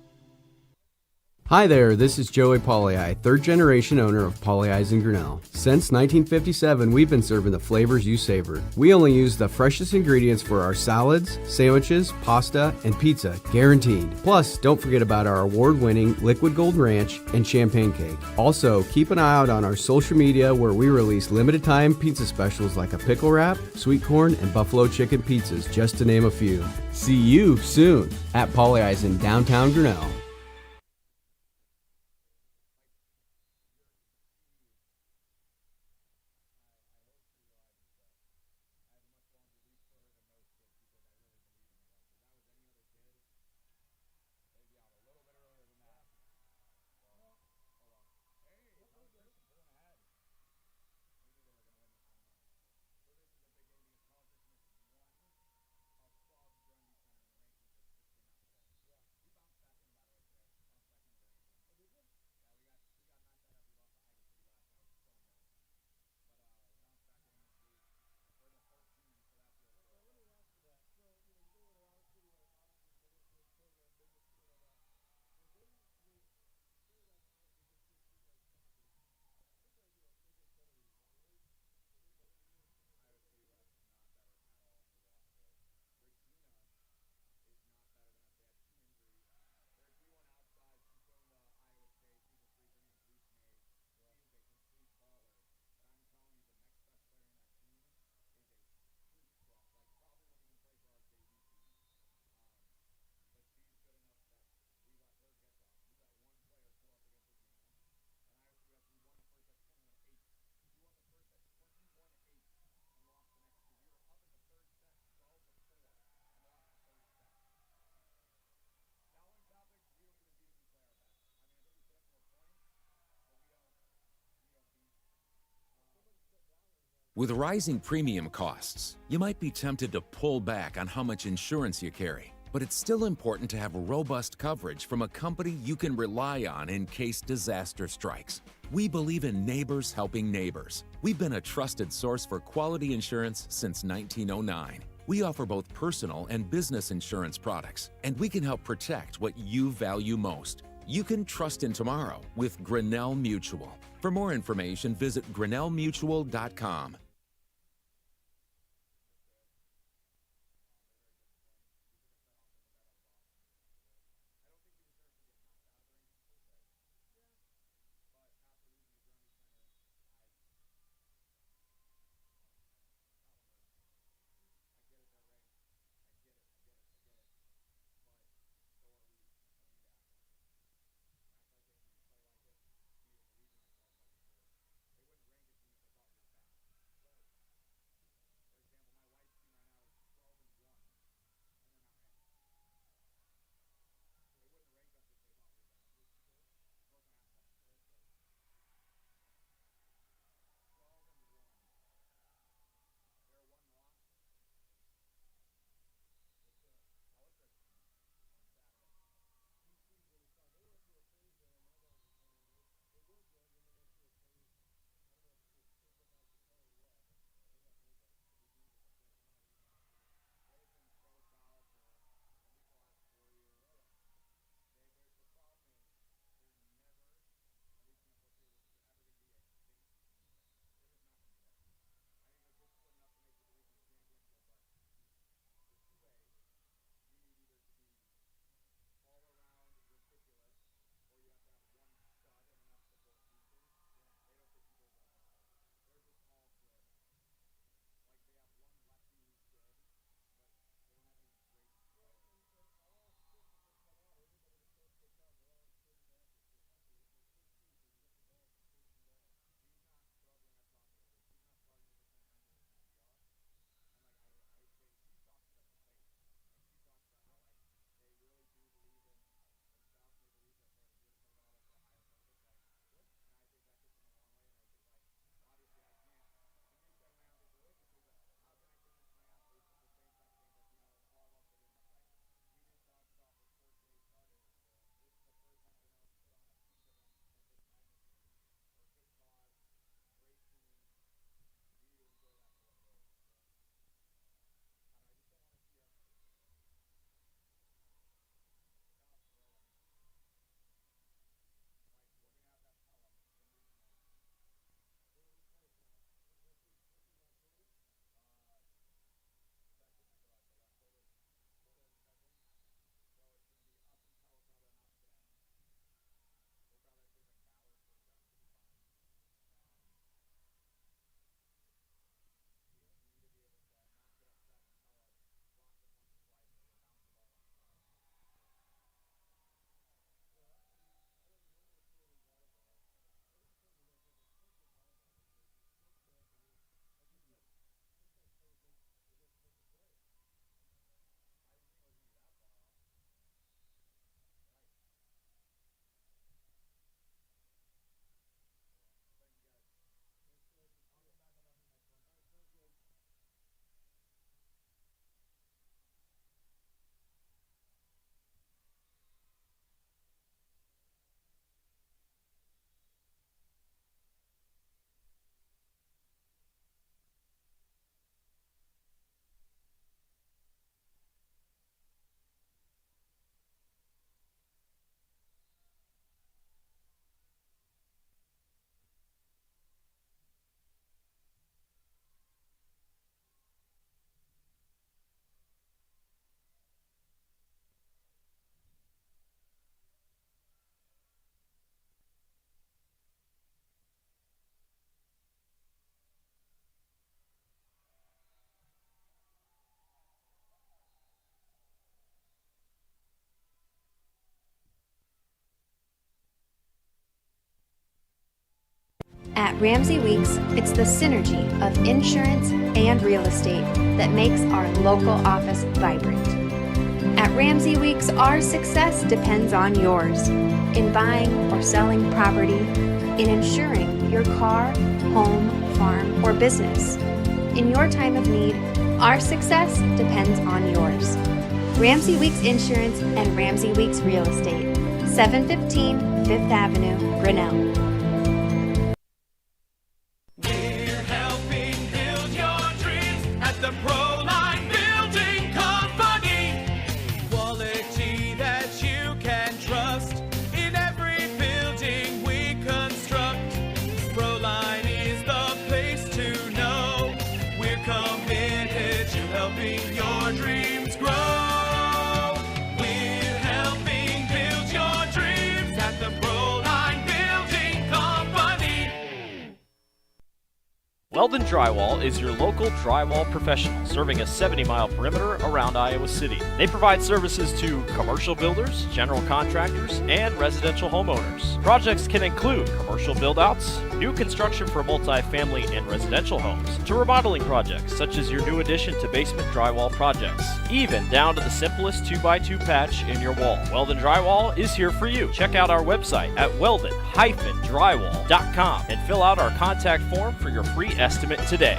Hi there, this is Joey Pauley, third generation owner of Pauley Eyes in Grinnell. Since 1957, we've been serving the flavors you savor. We only use the freshest ingredients for our salads, sandwiches, pasta, and pizza, guaranteed. Plus, don't forget about our award-winning Liquid Gold Ranch and Champagne Cake. Also, keep an eye out on our social media where we release limited time pizza specials like a pickle wrap, sweet corn, and buffalo chicken pizzas, just to name a few. See you soon at Pauley Eyes in downtown Grinnell. With rising premium costs, you might be tempted to pull back on how much insurance you carry. But it's still important to have robust coverage from a company you can rely on in case disaster strikes. We believe in neighbors helping neighbors. We've been a trusted source for quality insurance since 1909. We offer both personal and business insurance products, and we can help protect what you value most. You can trust in tomorrow with Grinnell Mutual. For more information, visit grinnellmutual.com. At Ramsey Weeks, it's the synergy of insurance and real estate that makes our local office vibrant. At Ramsey Weeks, our success depends on yours in buying or selling property, in insuring your car, home, farm, or business. In your time of need, our success depends on yours. Ramsey Weeks Insurance and Ramsey Weeks Real Estate, 715 Fifth Avenue, Grinnell. We're helping build your dreams at the Proline Building helping your dreams grow. We're helping build your dreams at the Proline Building Company. Weldon Drywall is your local drywall professional, serving a 70-mile perimeter around Iowa City. They provide services to commercial builders, general contractors, and residential homeowners. Projects can include commercial build-outs, new construction for multi-family and residential homes, to remodeling projects such as your new addition to basement drywall projects, even down to the simplest 2x2 patch in your wall. Weldon Drywall is here for you. Check out our website at weldon-drywall.com and fill out our contact form for your free estimate today.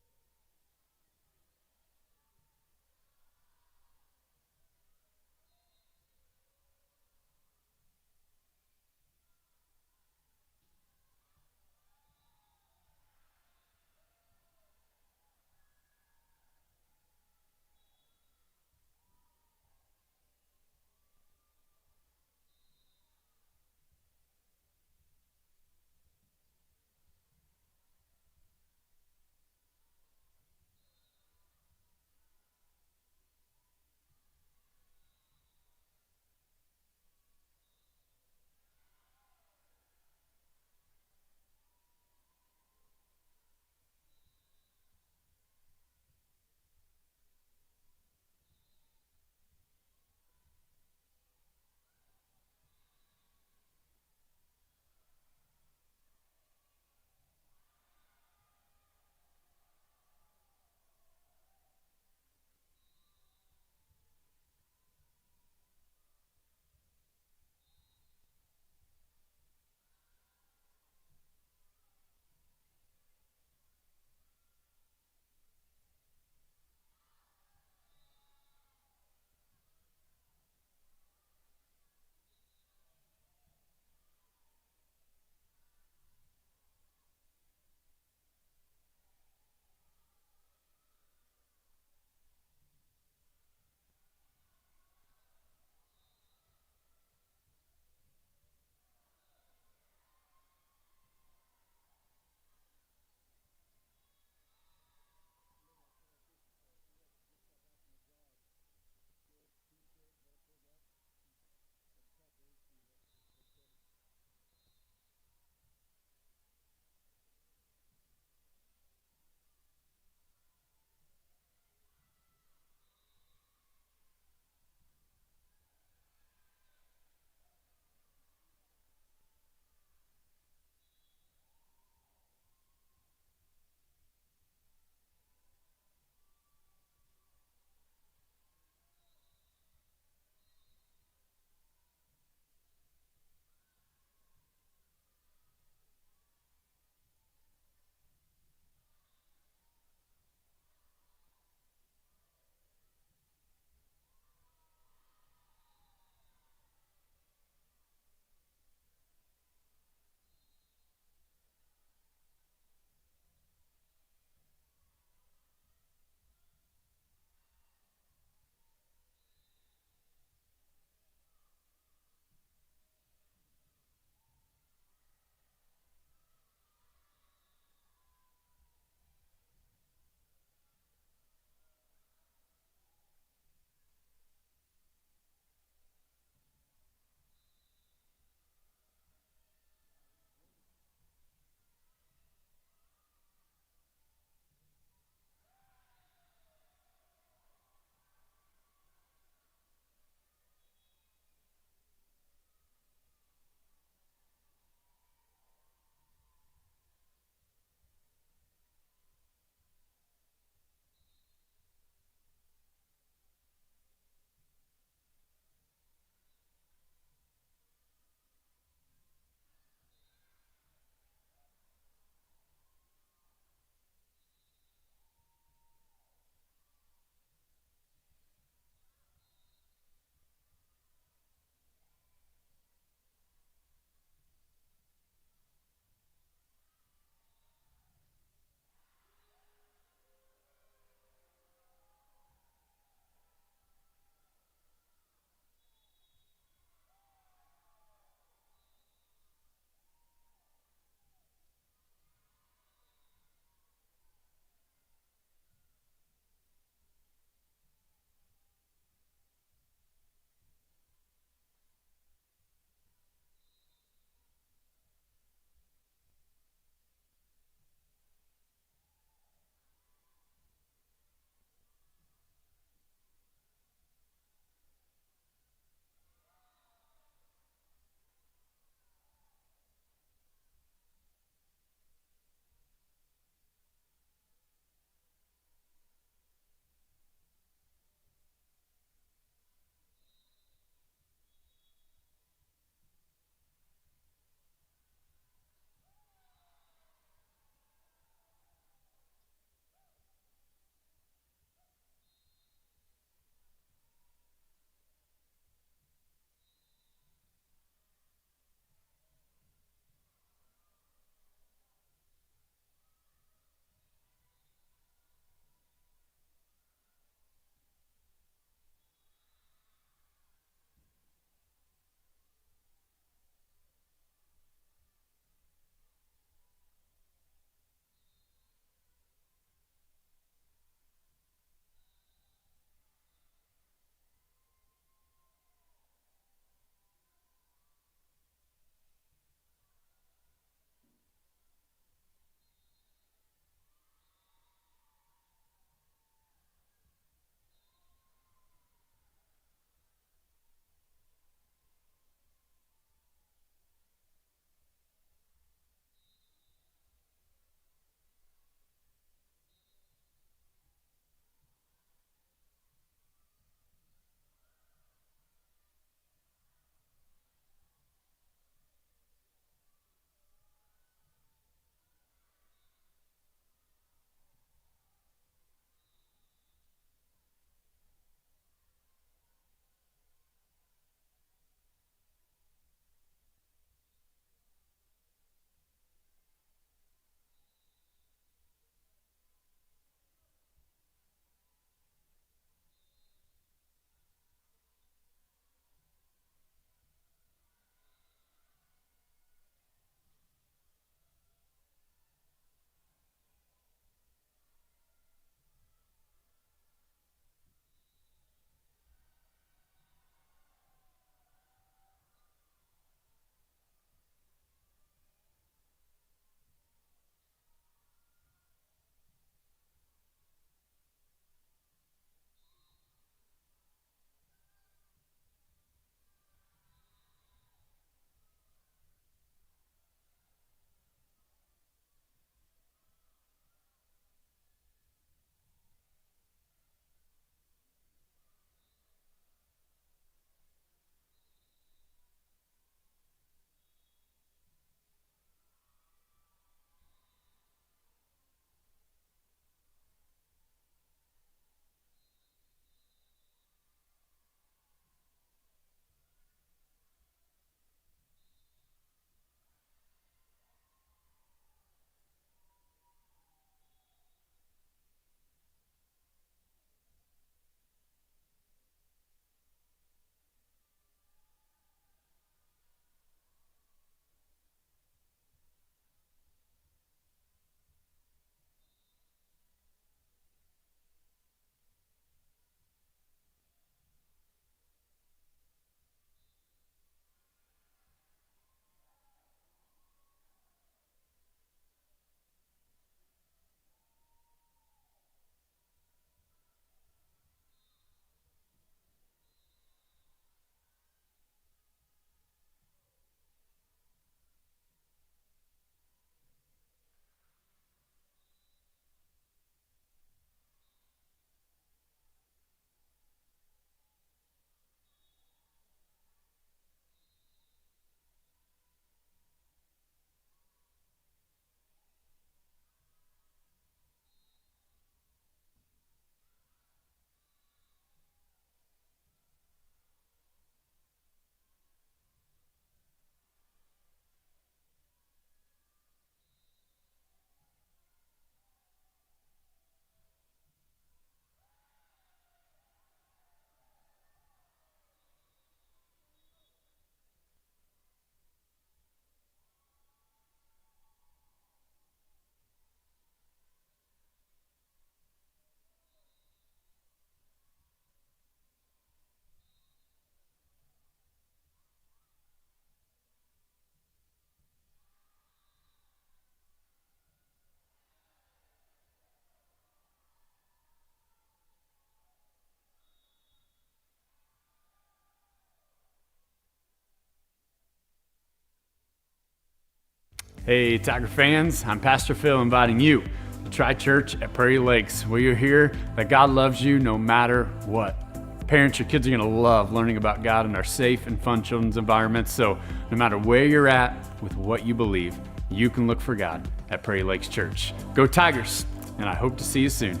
Hey, Tiger fans, I'm Pastor Phil inviting you to try church at Prairie Lakes, where you'll hear that God loves you no matter what. Parents, your kids are going to love learning about God in our safe and fun children's environments. So no matter where you're at with what you believe, you can look for God at Prairie Lakes Church. Go Tigers, and I hope to see you soon.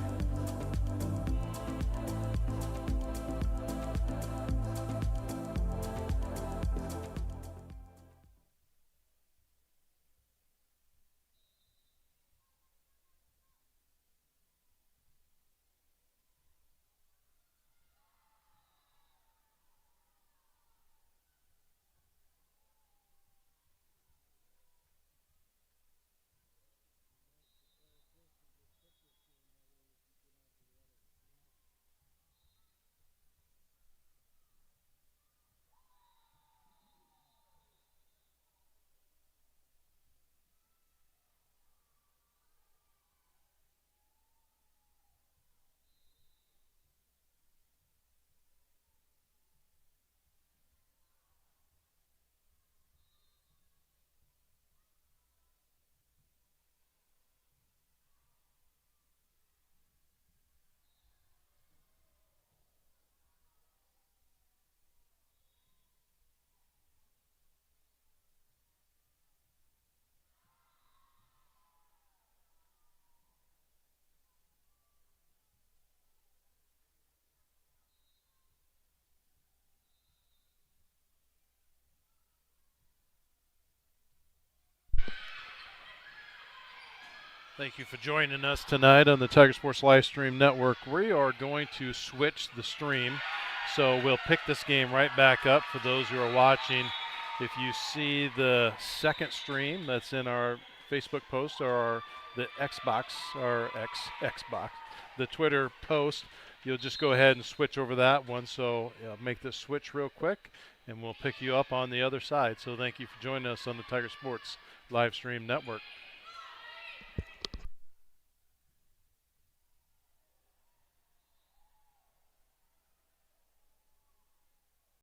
Thank you for joining us tonight on the Tiger Sports Live Stream Network. We are going to switch the stream, so we'll pick this game right back up for those who are watching. If you see the second stream that's in our Facebook post or the Xbox, the Twitter post, you'll just go ahead and switch over that one. So make this switch real quick, and we'll pick you up on the other side. So thank you for joining us on the Tiger Sports Live Stream Network.